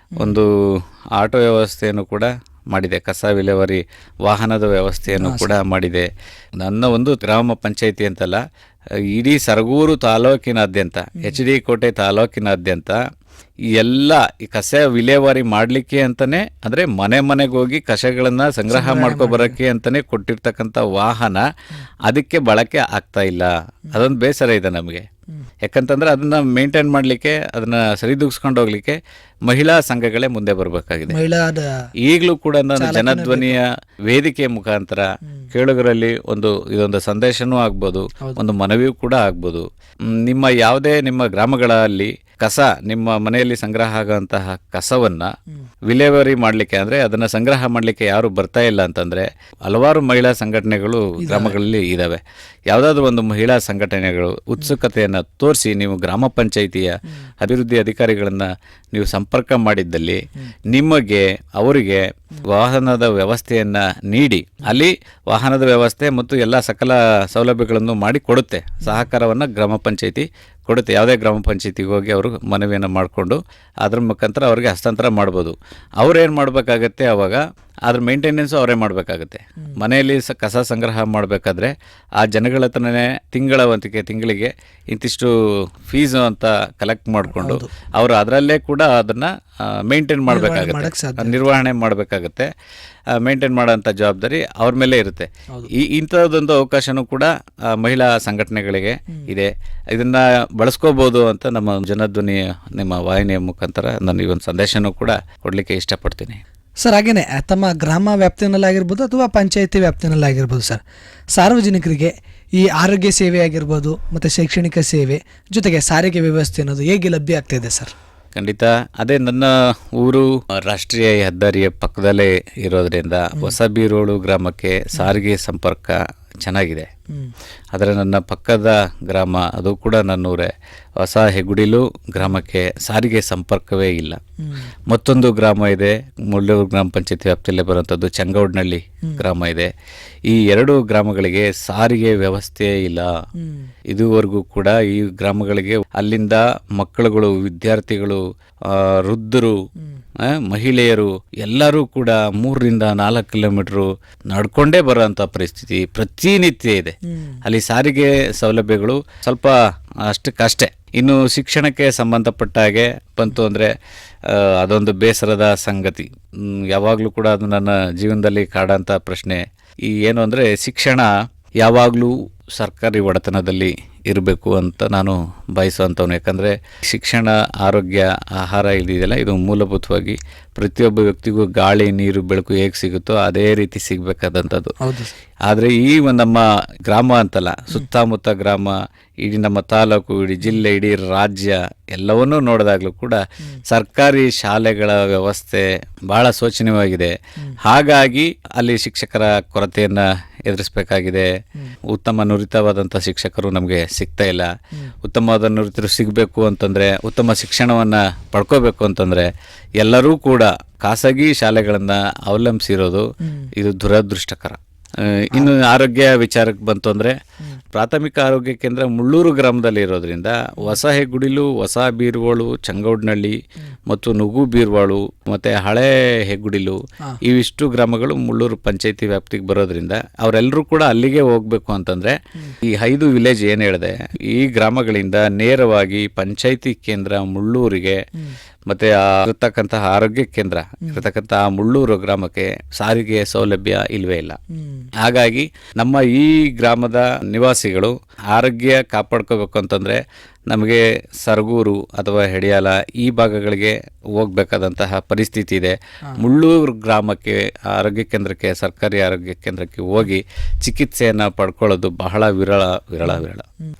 ಒಂದು ಆಟೋ ವ್ಯವಸ್ಥೆಯನ್ನು ಕೂಡ ಮಾಡಿದೆ, ಕಸ ವಿಲೇವಾರಿ ವಾಹನದ ವ್ಯವಸ್ಥೆಯನ್ನು ಕೂಡ ಮಾಡಿದೆ. ನನ್ನ ಒಂದು ಗ್ರಾಮ ಪಂಚಾಯಿತಿ ಅಂತಲ್ಲ, ಇಡೀ ಸರಗೂರು ತಾಲೂಕಿನಾದ್ಯಂತ, HD ಕೋಟೆ ತಾಲೂಕಿನಾದ್ಯಂತ ಎಲ್ಲ ಈ ಕಸ ವಿಲೇವಾರಿ ಮಾಡಲಿಕ್ಕೆ ಅಂತಲೇ, ಅಂದರೆ ಮನೆ ಮನೆಗೆ ಹೋಗಿ ಕಸಗಳನ್ನು ಸಂಗ್ರಹ ಮಾಡ್ಕೊಬರೋಕ್ಕೆ ಅಂತಲೇ ಕೊಟ್ಟಿರ್ತಕ್ಕಂಥ ವಾಹನ ಅದಕ್ಕೆ ಬಳಕೆ ಆಗ್ತಾ ಇಲ್ಲ. ಅದೊಂದು ಬೇಸರ ಇದೆ ನಮಗೆ. ಯಾಕಂತಂದ್ರೆ ಅದನ್ನ ಮೇಂಟೈನ್ ಮಾಡಲಿಕ್ಕೆ, ಅದನ್ನ ಸರಿದೂಗಿಸ್ಕೊಂಡು ಹೋಗ್ಲಿಕ್ಕೆ ಮಹಿಳಾ ಸಂಘಗಳೇ ಮುಂದೆ ಬರಬೇಕಾಗಿದೆ. ಈಗಲೂ ಕೂಡ ನಾನು ಜನಧ್ವನಿಯ ವೇದಿಕೆಯ ಮುಖಾಂತರ ಕೇಳುಗರಲ್ಲಿ ಇದೊಂದು ಸಂದೇಶನೂ ಆಗ್ಬೋದು, ಒಂದು ಮನವಿಯೂ ಕೂಡ ಆಗ್ಬೋದು. ನಿಮ್ಮ ಗ್ರಾಮಗಳಲ್ಲಿ ಕಸ, ನಿಮ್ಮ ಮನೆಯಲ್ಲಿ ಸಂಗ್ರಹ ಆಗುವಂತಹ ಕಸವನ್ನ ವಿಲೇವಾರಿ ಮಾಡಲಿಕ್ಕೆ, ಅಂದ್ರೆ ಅದನ್ನ ಸಂಗ್ರಹ ಮಾಡಲಿಕ್ಕೆ ಯಾರು ಬರ್ತಾ ಇಲ್ಲ ಅಂತಂದ್ರೆ ಹಲವಾರು ಮಹಿಳಾ ಸಂಘಟನೆಗಳು ಗ್ರಾಮಗಳಲ್ಲಿ ಇದಾವೆ. ಯಾವುದಾದ್ರೂ ಒಂದು ಮಹಿಳಾ ಸಂಘಟನೆಗಳು ಉತ್ಸುಕತೆಯನ್ನು ತೋರಿಸಿ ನೀವು ಗ್ರಾಮ ಪಂಚಾಯಿತಿಯ ಅಭಿವೃದ್ಧಿ ಅಧಿಕಾರಿಗಳನ್ನ ನೀವು ಸಂಪರ್ಕ ಮಾಡಿದ್ದಲ್ಲಿ ನಿಮಗೆ ಅವರಿಗೆ ವಾಹನದ ವ್ಯವಸ್ಥೆಯನ್ನ ನೀಡಿ, ಅಲ್ಲಿ ವಾಹನದ ವ್ಯವಸ್ಥೆ ಮತ್ತು ಎಲ್ಲ ಸಕಲ ಸೌಲಭ್ಯಗಳನ್ನು ಮಾಡಿ ಕೊಡುತ್ತೆ. ಸಹಕಾರವನ್ನು ಗ್ರಾಮ ಪಂಚಾಯಿತಿ ಕೊಡುತ್ತೆ. ಯಾವುದೇ ಗ್ರಾಮ ಪಂಚಾಯಿತಿಗೆ ಹೋಗಿ ಅವರು ಮನವಿಯನ್ನು ಮಾಡಿಕೊಂಡು ಅದ್ರ ಮುಖಾಂತರ ಅವ್ರಿಗೆ ಹಸ್ತಾಂತರ ಮಾಡ್ಬೋದು. ಅವ್ರೇನು ಮಾಡಬೇಕಾಗತ್ತೆ, ಅವಾಗ ಅದ್ರ ಮೇಂಟೆನೆನ್ಸು ಅವರೇ ಮಾಡಬೇಕಾಗತ್ತೆ. ಮನೆಯಲ್ಲಿ ಕಸ ಸಂಗ್ರಹ ಮಾಡಬೇಕಾದ್ರೆ ಆ ಜನಗಳ ಹತ್ರನೇ ತಿಂಗಳಿಗೆ ಇಂತಿಷ್ಟು ಫೀಸು ಅಂತ ಕಲೆಕ್ಟ್ ಮಾಡಿಕೊಂಡು ಅವರು ಅದರಲ್ಲೇ ಕೂಡ ಅದನ್ನು ಮೇಂಟೈನ್ ಮಾಡಬೇಕಾಗತ್ತೆ, ನಿರ್ವಹಣೆ ಮಾಡಬೇಕಾಗತ್ತೆ. ಮೇಂಟೈನ್ ಮಾಡೋಂಥ ಜವಾಬ್ದಾರಿ ಅವ್ರ ಮೇಲೆ ಇರುತ್ತೆ. ಇಂಥದ್ದೊಂದು ಅವಕಾಶನೂ ಕೂಡ ಮಹಿಳಾ ಸಂಘಟನೆಗಳಿಗೆ ಇದೆ. ಇದನ್ನು ಬಳಸ್ಕೋಬೋದು ಅಂತ ನಮ್ಮ ಜನಧ್ವನಿ, ನಿಮ್ಮ ವಾಹಿನಿಯ ಮುಖಾಂತರ ನಾನು ಈ ಒಂದು ಸಂದೇಶನೂ ಕೂಡ ಕೊಡಲಿಕ್ಕೆ ಇಷ್ಟಪಡ್ತೀನಿ. ಸರ್, ಹಾಗೇನೆ ತಮ್ಮ ಗ್ರಾಮ ವ್ಯಾಪ್ತಿನಲ್ಲಾಗಿರ್ಬೋದು ಅಥವಾ ಪಂಚಾಯಿತಿ ವ್ಯಾಪ್ತಿನಲ್ಲಾಗಿರ್ಬೋದು ಸರ್, ಸಾರ್ವಜನಿಕರಿಗೆ ಈ ಆರೋಗ್ಯ ಸೇವೆ ಆಗಿರ್ಬೋದು ಮತ್ತು ಶೈಕ್ಷಣಿಕ ಸೇವೆ ಜೊತೆಗೆ ಸಾರಿಗೆ ವ್ಯವಸ್ಥೆ ಅನ್ನೋದು ಹೇಗೆ ಲಭ್ಯ ಆಗ್ತಾ ಇದೆ ಸರ್? ಖಂಡಿತ ಅದೇ, ನನ್ನ ಊರು ರಾಷ್ಟ್ರೀಯ ಹೆದ್ದಾರಿಯ ಪಕ್ಕದಲ್ಲೇ ಇರೋದ್ರಿಂದ ಹೊಸಬೀರೋಳು ಗ್ರಾಮಕ್ಕೆ ಸಾರಿಗೆ ಸಂಪರ್ಕ ಚೆನ್ನಾಗಿದೆ. ಆದರೆ ನನ್ನ ಪಕ್ಕದ ಗ್ರಾಮ, ಅದು ಕೂಡ ನನ್ನೂರೇ, ಹೊಸ ಹೆಗ್ಗುಡಿಲು ಗ್ರಾಮಕ್ಕೆ ಸಾರಿಗೆ ಸಂಪರ್ಕವೇ ಇಲ್ಲ. ಮತ್ತೊಂದು ಗ್ರಾಮ ಇದೆ, ಮುಳ್ಳೂರು ಗ್ರಾಮ ಪಂಚಾಯತಿ ವ್ಯಾಪ್ತಿಯಲ್ಲೇ ಬರುವಂಥದ್ದು ಚಂಗೌಡ್ನಳ್ಳಿ ಗ್ರಾಮ ಇದೆ. ಈ ಎರಡು ಗ್ರಾಮಗಳಿಗೆ ಸಾರಿಗೆ ವ್ಯವಸ್ಥೆ ಇಲ್ಲ. ಇದುವರೆಗೂ ಕೂಡ ಈ ಗ್ರಾಮಗಳಿಗೆ ಅಲ್ಲಿಂದ ಮಕ್ಕಳುಗಳು, ವಿದ್ಯಾರ್ಥಿಗಳು, ವೃದ್ಧರು, ಮಹಿಳೆಯರು ಎಲ್ಲರೂ ಕೂಡ 3-4 ಕಿಲೋಮೀಟರ್ ನಡ್ಕೊಂಡೇ ಬರೋಂಥ ಪರಿಸ್ಥಿತಿ ಪ್ರತಿನಿತ್ಯ ಇದೆ. ಅಲ್ಲಿ ಸಾರಿಗೆ ಸೌಲಭ್ಯಗಳು ಸ್ವಲ್ಪ ಅಷ್ಟಕ್ಕಷ್ಟೇ. ಇನ್ನು ಶಿಕ್ಷಣಕ್ಕೆ ಸಂಬಂಧಪಟ್ಟ ಹಾಗೆ ಬಂತು ಅಂದರೆ ಅದೊಂದು ಬೇಸರದ ಸಂಗತಿ. ಯಾವಾಗಲೂ ಕೂಡ ಅದು ನನ್ನ ಜೀವನದಲ್ಲಿ ಕಾಡೋಂಥ ಪ್ರಶ್ನೆ ಏನು ಅಂದರೆ, ಶಿಕ್ಷಣ ಯಾವಾಗಲೂ ಸರ್ಕಾರಿ ಒಡೆತನದಲ್ಲಿ ಇರಬೇಕು ಅಂತ ನಾನು ಬಯಸುವಂಥವನು. ಯಾಕಂದರೆ ಶಿಕ್ಷಣ, ಆರೋಗ್ಯ, ಆಹಾರ ಇದೆಯಲ್ಲ, ಇದು ಮೂಲಭೂತವಾಗಿ ಪ್ರತಿಯೊಬ್ಬ ವ್ಯಕ್ತಿಗೂ ಗಾಳಿ, ನೀರು, ಬೆಳಕು ಹೇಗೆ ಸಿಗುತ್ತೋ ಅದೇ ರೀತಿ ಸಿಗಬೇಕಾದಂಥದ್ದು. ಆದರೆ ಈ ನಮ್ಮ ಗ್ರಾಮ ಅಂತಲ್ಲ, ಸುತ್ತಮುತ್ತ ಗ್ರಾಮ, ಇಡೀ ನಮ್ಮ ತಾಲೂಕು, ಇಡೀ ಜಿಲ್ಲೆ, ಇಡೀ ರಾಜ್ಯ ಎಲ್ಲವನ್ನೂ ನೋಡಿದಾಗಲೂ ಕೂಡ ಸರ್ಕಾರಿ ಶಾಲೆಗಳ ವ್ಯವಸ್ಥೆ ಬಹಳ ಶೋಚನೀಯವಾಗಿದೆ. ಹಾಗಾಗಿ ಅಲ್ಲಿ ಶಿಕ್ಷಕರ ಕೊರತೆಯನ್ನು ಎದುರಿಸಬೇಕಾಗಿದೆ. ಉತ್ತಮ ನುರಿತವಾದಂಥ ಶಿಕ್ಷಕರು ನಮಗೆ ಸಿಗ್ತಾ ಇಲ್ಲ. ಉತ್ತಮವಾದ ನುರಿತರು ಸಿಗಬೇಕು ಅಂತಂದರೆ, ಉತ್ತಮ ಶಿಕ್ಷಣವನ್ನು ಪಡ್ಕೋಬೇಕು ಅಂತಂದರೆ ಎಲ್ಲರೂ ಕೂಡ ಖಾಸಗಿ ಶಾಲೆಗಳನ್ನು ಅವಲಂಬಿಸಿರೋದು ಇದು ದುರದೃಷ್ಟಕರ. ಇನ್ನು ಆರೋಗ್ಯ ವಿಚಾರಕ್ಕೆ ಬಂತು ಅಂದರೆ, ಪ್ರಾಥಮಿಕ ಆರೋಗ್ಯ ಕೇಂದ್ರ ಮುಳ್ಳೂರು ಗ್ರಾಮದಲ್ಲಿ ಇರೋದ್ರಿಂದ ಹೊಸ ಹೆಗ್ಗುಡಿಲು, ಹೊಸ ಬೀರ್ವಾಳು, ಚಂಗೌಡ್ನಳ್ಳಿ ಮತ್ತು ನುಗು ಬೀರ್ವಾಳು ಮತ್ತು ಹಳೆ ಹೆಗ್ಗುಡಿಲು, ಇವಿಷ್ಟು ಗ್ರಾಮಗಳು ಮುಳ್ಳೂರು ಪಂಚಾಯಿತಿ ವ್ಯಾಪ್ತಿಗೆ ಬರೋದ್ರಿಂದ ಅವರೆಲ್ಲರೂ ಕೂಡ ಅಲ್ಲಿಗೆ ಹೋಗ್ಬೇಕು ಅಂತಂದರೆ ಈ 5 ವಿಲೇಜ್ ಏನು ಹೇಳಿದೆ, ಈ ಗ್ರಾಮಗಳಿಂದ ನೇರವಾಗಿ ಪಂಚಾಯಿತಿ ಕೇಂದ್ರ ಮುಳ್ಳೂರಿಗೆ ಮತ್ತು ಇರತಕ್ಕಂತಹ ಆರೋಗ್ಯ ಕೇಂದ್ರ ಇರತಕ್ಕಂತಹ ಮುಳ್ಳೂರು ಗ್ರಾಮಕ್ಕೆ ಸಾರಿಗೆ ಸೌಲಭ್ಯ ಇಲ್ವೇ ಇಲ್ಲ. ಹಾಗಾಗಿ ನಮ್ಮ ಈ ಗ್ರಾಮದ ನಿವಾಸಿಗಳು ಆರೋಗ್ಯ ಕಾಪಾಡ್ಕೋಬೇಕು ಅಂತಂದರೆ ನಮಗೆ ಸರಗೂರು ಅಥವಾ ಹೆಡಿಯಾಲ ಈ ಭಾಗಗಳಿಗೆ ಹೋಗ್ಬೇಕಾದಂತಹ ಪರಿಸ್ಥಿತಿ ಇದೆ. ಮುಳ್ಳೂರು ಗ್ರಾಮಕ್ಕೆ ಆರೋಗ್ಯ ಕೇಂದ್ರಕ್ಕೆ, ಸರ್ಕಾರಿ ಆರೋಗ್ಯ ಕೇಂದ್ರಕ್ಕೆ ಹೋಗಿ ಚಿಕಿತ್ಸೆಯನ್ನು ಪಡ್ಕೊಳ್ಳೋದು ಬಹಳ ವಿರಳ.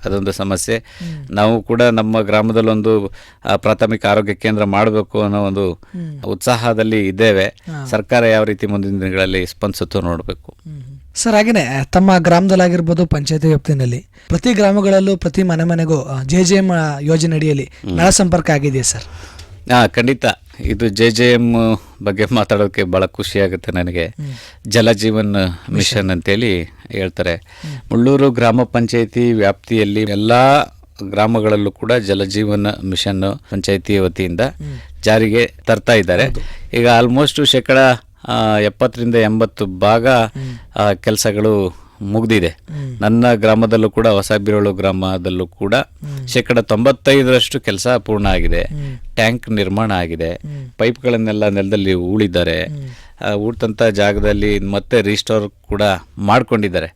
ಅದೊಂದು ಸಮಸ್ಯೆ. ನಾವು ಕೂಡ ನಮ್ಮ ಗ್ರಾಮದಲ್ಲೊಂದು ಪ್ರಾಥಮಿಕ ಆರೋಗ್ಯ ಕೇಂದ್ರ ಮಾಡಬೇಕು ಅನ್ನೋ ಒಂದು ಉತ್ಸಾಹದಲ್ಲಿ ಇದ್ದೇವೆ. ಸರ್ಕಾರ ಯಾವ ರೀತಿ ಮುಂದಿನ ದಿನಗಳಲ್ಲಿ ಸ್ಪಂದಿಸುತ್ತೋ ನೋಡಬೇಕು. ಸರ್, ಹಾಗೆಯೇ ತಮ್ಮ ಗ್ರಾಮದಲ್ಲಾಗಿರ್ಬೋದು, ಪಂಚಾಯತಿ ವ್ಯಾಪ್ತಿನಲ್ಲಿ ಪ್ರತಿ ಗ್ರಾಮಗಳಲ್ಲೂ ಪ್ರತಿ ಮನೆಗೂ JJM ಯೋಜನೆ ಅಡಿಯಲ್ಲಿ ನಳ ಸಂಪರ್ಕ ಆಗಿದೆಯಾ ಸರ್? ಖಂಡಿತ. ಇದು JJM ಬಗ್ಗೆ ಮಾತಾಡೋಕ್ಕೆ ಭಾಳ ಖುಷಿಯಾಗುತ್ತೆ ನನಗೆ. ಜಲಜೀವನ್ ಮಿಷನ್ ಅಂತೇಳಿ ಹೇಳ್ತಾರೆ. ಮುಳ್ಳೂರು ಗ್ರಾಮ ಪಂಚಾಯಿತಿ ವ್ಯಾಪ್ತಿಯಲ್ಲಿ ಎಲ್ಲ ಗ್ರಾಮಗಳಲ್ಲೂ ಕೂಡ ಜಲಜೀವನ ಮಿಷನ್ ಪಂಚಾಯಿತಿ ವತಿಯಿಂದ ಜಾರಿಗೆ ತರ್ತಾ ಇದ್ದಾರೆ. ಈಗ ಆಲ್ಮೋಸ್ಟ್ 70% ಭಾಗ ಕೆಲಸಗಳು ಮುಗಿದಿದೆ. ನನ್ನ ಗ್ರಾಮದಲ್ಲೂ ಕೂಡ, ಹೊಸಬಿರೋಳು ಗ್ರಾಮದಲ್ಲೂ ಕೂಡ 95% ಕೆಲಸ ಪೂರ್ಣ ಆಗಿದೆ. ಟ್ಯಾಂಕ್ ನಿರ್ಮಾಣ ಆಗಿದೆ. ಪೈಪ್ಗಳನ್ನೆಲ್ಲ ನೆಲದಲ್ಲಿ ಹೂಳಿದ್ದಾರೆ. ಹೂಡ್ತಂಥ ಜಾಗದಲ್ಲಿ ಮತ್ತೆ ರೀಸ್ಟೋರ್ ಕೂಡ ಮಾಡಿಕೊಂಡಿದ್ದಾರೆ.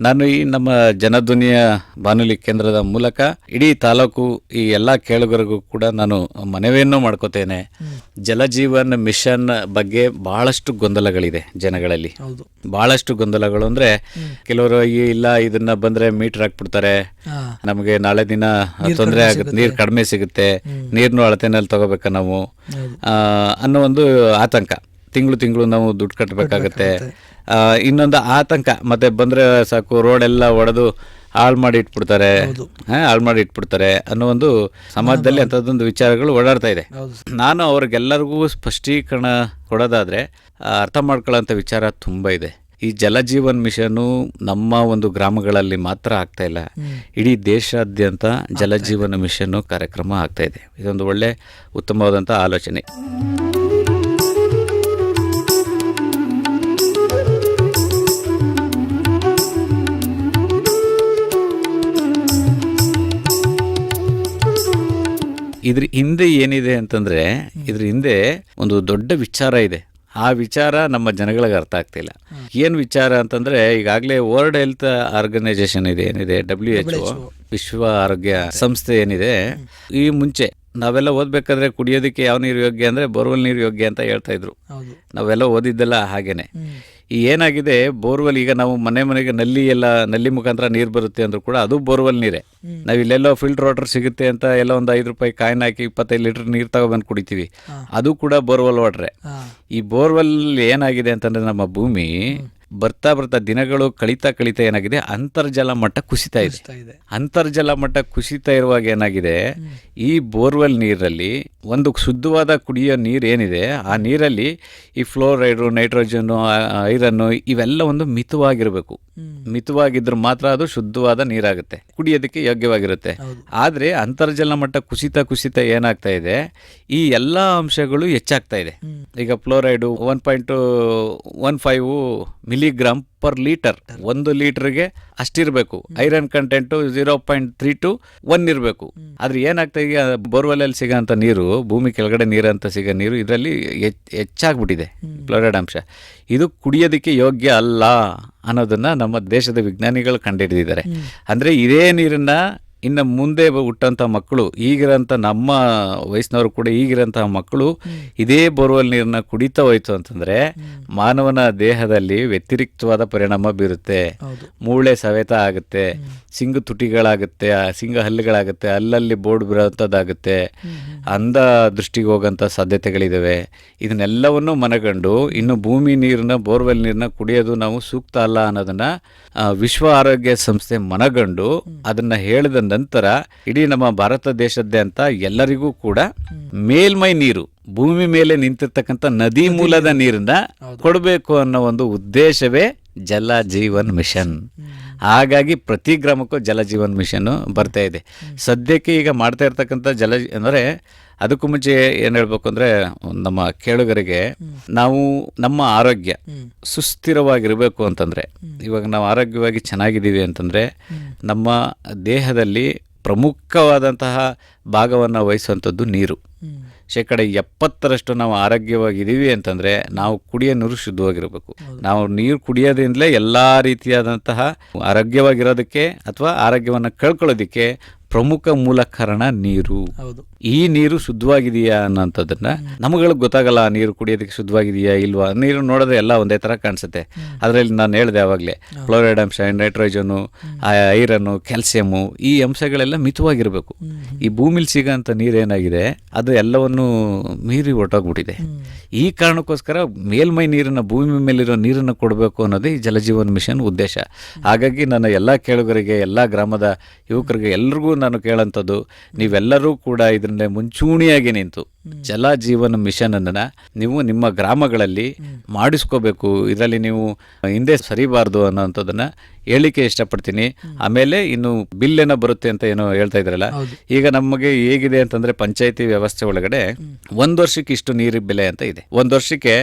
ನಾನು ಈ ನಮ್ಮ ಜನಧ್ವನಿಯ ಬಾನುಲಿ ಕೇಂದ್ರದ ಮೂಲಕ ಇಡೀ ತಾಲೂಕು ಈ ಎಲ್ಲ ಕೇಳುಗರಿಗೂ ಕೂಡ ನಾನು ಮನವಿಯನ್ನು ಮಾಡ್ಕೋತೇನೆ. ಜಲಜೀವನ್ ಮಿಷನ್ ಬಗ್ಗೆ ಬಹಳಷ್ಟು ಗೊಂದಲಗಳಿದೆ ಜನಗಳಲ್ಲಿ. ಬಹಳಷ್ಟು ಗೊಂದಲಗಳು ಅಂದ್ರೆ, ಕೆಲವರು ಇಲ್ಲ ಇದನ್ನ ಬಂದ್ರೆ ಮೀಟರ್ ಹಾಕ್ಬಿಡ್ತಾರೆ, ನಮಗೆ ನಾಳೆ ದಿನ ತೊಂದರೆ ಆಗುತ್ತೆ, ನೀರು ಕಡಿಮೆ ಸಿಗುತ್ತೆ, ನೀರ್ನು ಅಳತೆನಲ್ಲಿ ತಗೋಬೇಕ ನಾವು ಅನ್ನೋ ಒಂದು ಆತಂಕ. ತಿಂಗಳು ನಾವು ದುಡ್ಡು ಕಟ್ಟಬೇಕಾಗತ್ತೆ. ಇನ್ನೊಂದು ಆತಂಕ, ಮತ್ತೆ ಬಂದ್ರೆ ಸಾಕು ರೋಡ್ ಎಲ್ಲ ಒಡೆದು ಹಾಳು ಮಾಡಿ ಇಟ್ಬಿಡ್ತಾರೆ ಅನ್ನೋ ಒಂದು ಸಮಾಜದಲ್ಲಿ ಅಂಥದ್ದೊಂದು ವಿಚಾರಗಳು ಓಡಾಡ್ತಾ ಇದೆ. ನಾನು ಅವ್ರಿಗೆಲ್ಲರಿಗೂ ಸ್ಪಷ್ಟೀಕರಣ ಕೊಡೋದಾದ್ರೆ, ಅರ್ಥ ಮಾಡ್ಕೊಳ್ಳೋಂಥ ವಿಚಾರ ತುಂಬ ಇದೆ. ಈ ಜಲಜೀವನ್ ಮಿಷನ್ನು ನಮ್ಮ ಒಂದು ಗ್ರಾಮಗಳಲ್ಲಿ ಮಾತ್ರ ಆಗ್ತಾ ಇಲ್ಲ, ಇಡೀ ದೇಶಾದ್ಯಂತ ಜಲಜೀವನ ಮಿಷನ್ ಕಾರ್ಯಕ್ರಮ ಆಗ್ತಾ ಇದೆ. ಇದೊಂದು ಒಳ್ಳೆ ಉತ್ತಮವಾದಂಥ ಆಲೋಚನೆ. ಇದ್ರ ಹಿಂದೆ ಏನಿದೆ ಅಂತಂದ್ರೆ, ಇದ್ರ ಹಿಂದೆ ಒಂದು ದೊಡ್ಡ ವಿಚಾರ ಇದೆ. ಆ ವಿಚಾರ ನಮ್ಮ ಜನಗಳಿಗೆ ಅರ್ಥ ಆಗ್ತಿಲ್ಲ. ಏನು ವಿಚಾರ ಅಂತಂದ್ರೆ, ಈಗಾಗಲೇ ವರ್ಲ್ಡ್ ಹೆಲ್ತ್ ಆರ್ಗನೈಸೇಷನ್ ಏನಿದೆ, WHO ವಿಶ್ವ ಆರೋಗ್ಯ ಸಂಸ್ಥೆ ಏನಿದೆ, ಈ ಮುಂಚೆ ನಾವೆಲ್ಲ ಓದ್ಬೇಕಾದ್ರೆ ಕುಡಿಯೋದಕ್ಕೆ ಯಾವ ನೀರು ಯೋಗ್ಯ ಅಂದ್ರೆ ಬೋರ್ವೆಲ್ ನೀರು ಯೋಗ್ಯ ಅಂತ ಹೇಳ್ತಾ ಇದ್ರು. ನಾವೆಲ್ಲ ಓದಿದ್ದೆಲ್ಲ ಹಾಗೇನೆ. ಏನಾಗಿದೆ, ಬೋರ್ವೆಲ್ ಈಗ ನಾವು ಮನೆಗೆ ನಲ್ಲಿ ಮುಖಾಂತರ ನೀರು ಬರುತ್ತೆ ಅಂದ್ರೂ ಕೂಡ ಅದು ಬೋರ್ವೆಲ್ ನೀರೇ. ನಾವು ಇಲ್ಲೆಲ್ಲೋ ಫಿಲ್ಟರ್ ವಾಟರ್ ಸಿಗುತ್ತೆ ಅಂತ ಎಲ್ಲ ಒಂದು 5 ರೂಪಾಯಿ ಕಾಯಿನ್ ಹಾಕಿ 25 ಲೀಟರ್ ನೀರು ತಗೊಬಂದು ಕುಡಿತೀವಿ, ಅದು ಕೂಡ ಬೋರ್ವೆಲ್ ವಾಟ್ರೆ. ಈ ಬೋರ್ವೆಲ್ ಏನಾಗಿದೆ ಅಂತಂದ್ರೆ, ನಮ್ಮ ಭೂಮಿ ಬರ್ತಾ ದಿನಗಳು ಕಳೀತಾ ಏನಾಗಿದೆ, ಅಂತರ್ಜಲ ಮಟ್ಟ ಕುಸಿತಾ ಇದೆ. ಅಂತರ್ಜಲ ಮಟ್ಟ ಕುಸಿತಾ ಇರುವಾಗ ಏನಾಗಿದೆ, ಈ ಬೋರ್ವೆಲ್ ನೀರಲ್ಲಿ ಒಂದು ಶುದ್ಧವಾದ ಕುಡಿಯೋ ನೀರು ಏನಿದೆ, ಆ ನೀರಲ್ಲಿ ಈ ಫ್ಲೋರೈಡು, ನೈಟ್ರೋಜನ್ನು, ಐರನ್ನು ಇವೆಲ್ಲ ಒಂದು ಮಿತವಾಗಿರಬೇಕು. ಮಿತವಾಗಿದ್ರೆ ಮಾತ್ರ ಅದು ಶುದ್ಧವಾದ ನೀರಾಗುತ್ತೆ, ಕುಡಿಯೋದಕ್ಕೆ ಯೋಗ್ಯವಾಗಿರುತ್ತೆ. ಆದರೆ ಅಂತರ್ಜಲ ಮಟ್ಟ ಕುಸಿತಾ ಏನಾಗ್ತಾ ಇದೆ, ಈ ಎಲ್ಲ ಅಂಶಗಳು ಹೆಚ್ಚಾಗ್ತಾ ಇದೆ. ಈಗ ಫ್ಲೋರೈಡು 1.15 ಮಿಲಿಗ್ರಾಮ್ ಪರ್ ಲೀಟರ್, 1 ಲೀಟರ್ಗೆ ಅಷ್ಟಿರಬೇಕು. ಐರನ್ ಕಂಟೆಂಟು 0.3 to 1 ಇರಬೇಕು. ಆದ್ರೆ ಏನಾಗ್ತಾ ಈಗ ಬೋರ್ವೆಲ್ ಸಿಗೋಂಥ ನೀರು, ಭೂಮಿ ಕೆಳಗಡೆ ನೀರಂತ ಸಿಗೋ ನೀರು, ಇದರಲ್ಲಿ ಹೆಚ್ಚಾಗ್ಬಿಟ್ಟಿದೆ ಫ್ಲೋರೈಡ್ ಅಂಶ. ಇದು ಕುಡಿಯೋದಕ್ಕೆ ಯೋಗ್ಯ ಅಲ್ಲ ಅನ್ನೋದನ್ನ ನಮ್ಮ ದೇಶದ ವಿಜ್ಞಾನಿಗಳು ಕಂಡುಹಿಡಿದಿದ್ದಾರೆ. ಅಂದ್ರೆ ಇದೇ ನೀರನ್ನ ಇನ್ನು ಮುಂದೆ ಹುಟ್ಟಂಥ ಮಕ್ಕಳು, ಈಗಿರೋಂಥ ನಮ್ಮ ವಯಸ್ಸಿನವರು ಕೂಡ ಈಗಿರೋಂತಹ ಮಕ್ಕಳು ಇದೇ ಬೋರ್ವೆಲ್ ನೀರನ್ನ ಕುಡಿತಾ ಹೋಯ್ತು ಅಂತಂದ್ರೆ ಮಾನವನ ದೇಹದಲ್ಲಿ ವ್ಯತಿರಿಕ್ತವಾದ ಪರಿಣಾಮ ಬೀರುತ್ತೆ. ಮೂಳೆ ಸವೆತ ಆಗುತ್ತೆ, ಸಿಂಗು ತುಟಿಗಳಾಗುತ್ತೆ, ಸಿಂಗ ಹಲ್ಲುಗಳಾಗುತ್ತೆ, ಅಲ್ಲಲ್ಲಿ ಬೋರ್ಡ್ ಬೀರೋಂಥದ್ದಾಗುತ್ತೆ, ಅಂಧ ದೃಷ್ಟಿಗೆ ಹೋಗೋಂಥ ಸಾಧ್ಯತೆಗಳಿದ್ದಾವೆ. ಇದನ್ನೆಲ್ಲವನ್ನು ಮನಗಂಡು ಇನ್ನು ಭೂಮಿ ನೀರನ್ನ, ಬೋರ್ವೆಲ್ ನೀರನ್ನ ಕುಡಿಯೋದು ನಾವು ಸೂಕ್ತ ಅಲ್ಲ ಅನ್ನೋದನ್ನ ವಿಶ್ವ ಆರೋಗ್ಯ ಸಂಸ್ಥೆ ಮನಗಂಡು ಅದನ್ನ ಹೇಳಿದ ನಂತರ ಇಡೀ ನಮ್ಮ ಭಾರತ ದೇಶದಾದ್ಯಂತ ಎಲ್ಲರಿಗೂ ಕೂಡ ಮೇಲ್ಮೈ ನೀರು, ಭೂಮಿ ಮೇಲೆ ನಿಂತಿರ್ತಕ್ಕಂಥ ನದಿ ಮೂಲದ ನೀರನ್ನ ಕೊಡಬೇಕು ಅನ್ನೋ ಒಂದು ಉದ್ದೇಶವೇ ಜಲ ಜೀವನ್ ಮಿಷನ್. ಹಾಗಾಗಿ ಪ್ರತಿ ಗ್ರಾಮಕ್ಕೂ ಜಲ ಜೀವನ್ ಮಿಷನ್ ಬರ್ತಾ ಇದೆ. ಸದ್ಯಕ್ಕೆ ಈಗ ಮಾಡ್ತಾ ಇರ್ತಕ್ಕಂಥ ಅಂದರೆ ಅದಕ್ಕೂ ಮುಂಚೆ ಏನು ಹೇಳ್ಬೇಕು ಅಂದರೆ, ನಮ್ಮ ಕೇಳುಗರಿಗೆ ನಾವು ನಮ್ಮ ಆರೋಗ್ಯ ಸುಸ್ಥಿರವಾಗಿರಬೇಕು ಅಂತಂದರೆ, ಇವಾಗ ನಾವು ಆರೋಗ್ಯವಾಗಿ ಚೆನ್ನಾಗಿದ್ದೀವಿ ಅಂತಂದರೆ ನಮ್ಮ ದೇಹದಲ್ಲಿ ಪ್ರಮುಖವಾದಂತಹ ಭಾಗವನ್ನು ವಹಿಸುವಂಥದ್ದು ನೀರು. 70% ನಾವು ಆರೋಗ್ಯವಾಗಿದ್ದೀವಿ ಅಂತಂದರೆ ನಾವು ಕುಡಿಯೋ ನೀರು ಶುದ್ಧವಾಗಿರಬೇಕು. ನಾವು ನೀರು ಕುಡಿಯೋದ್ರಿಂದಲೇ ಎಲ್ಲ ರೀತಿಯಾದಂತಹ ಆರೋಗ್ಯವಾಗಿರೋದಕ್ಕೆ ಅಥವಾ ಆರೋಗ್ಯವನ್ನು ಕಳ್ಕೊಳ್ಳೋದಕ್ಕೆ ಪ್ರಮುಖ ಮೂಲ ಕಾರಣ ನೀರು. ಹೌದು. ಈ ನೀರು ಶುದ್ಧವಾಗಿದೆಯಾ ಅನ್ನೋಂಥದ್ದನ್ನ ನಮಗಳಿಗೆ ಗೊತ್ತಾಗಲ್ಲ. ನೀರು ಕುಡಿಯೋದಕ್ಕೆ ಶುದ್ಧವಾಗಿದೆಯಾ ಇಲ್ವಾ, ನೀರು ನೋಡಿದ್ರೆ ಎಲ್ಲ ಒಂದೇ ಥರ ಕಾಣಿಸುತ್ತೆ. ಅದರಲ್ಲಿ ನಾನು ಹೇಳಿದೆ ಆವಾಗಲೇ, ಫ್ಲೋರೈಡ್ ಅಂಶ, ನೈಟ್ರೋಜನು, ಐರನ್ನು, ಕ್ಯಾಲ್ಸಿಯಮು, ಈ ಅಂಶಗಳೆಲ್ಲ ಮಿತವಾಗಿರಬೇಕು. ಈ ಭೂಮಿಲಿ ಸಿಗೋಂಥ ನೀರೇನಾಗಿದೆ ಅದು ಎಲ್ಲವನ್ನು ಮೀರಿ ಹೊರಟೋಗ್ಬಿಟ್ಟಿದೆ. ಈ ಕಾರಣಕ್ಕೋಸ್ಕರ ಮೇಲ್ಮೈ ನೀರನ್ನು, ಭೂಮಿ ಮೇಲಿರೋ ನೀರನ್ನು ಕೊಡಬೇಕು ಅನ್ನೋದೇ ಈ ಜಲಜೀವನ್ ಮಿಷನ್ ಉದ್ದೇಶ. ಹಾಗಾಗಿ ನನ್ನ ಎಲ್ಲ ಕೇಳುಗರಿಗೆ, ಎಲ್ಲ ಗ್ರಾಮದ ಯುವಕರಿಗೆ ಎಲ್ರಿಗೂ ನಾನು ಕೇಳೋಂಥದ್ದು, ನೀವೆಲ್ಲರೂ ಕೂಡ ಇದರಿಂದ ಮುಂಚೂಣಿಯಾಗಿ ನಿಂತು ಜಲ ಜೀವನ ಮಿಷನ್ ಅನ್ನ ನೀವು ನಿಮ್ಮ ಗ್ರಾಮಗಳಲ್ಲಿ ಮಾಡಿಸ್ಕೋಬೇಕು. ಇದರಲ್ಲಿ ನೀವು ಹಿಂದೆ ಸರಿಬಾರ್ದು ಅನ್ನೋಂಥದ್ದನ್ನ ಹೇಳಿಕೆ ಇಷ್ಟಪಡ್ತೀನಿ. ಆಮೇಲೆ ಇನ್ನು ಬಿಲ್ ಏನೋ ಬರುತ್ತೆ ಅಂತ ಏನೋ ಹೇಳ್ತಾ ಇದ್ರಲ್ಲ, ಈಗ ನಮಗೆ ಹೇಗಿದೆ ಅಂತಂದ್ರೆ ಪಂಚಾಯತಿ ವ್ಯವಸ್ಥೆ ಒಳಗಡೆ 1 ವರ್ಷಕ್ಕೆ ಇಷ್ಟು ನೀರಿನ ಬೆಲೆ ಅಂತ ಇದೆ. 1 ವರ್ಷಕ್ಕೆ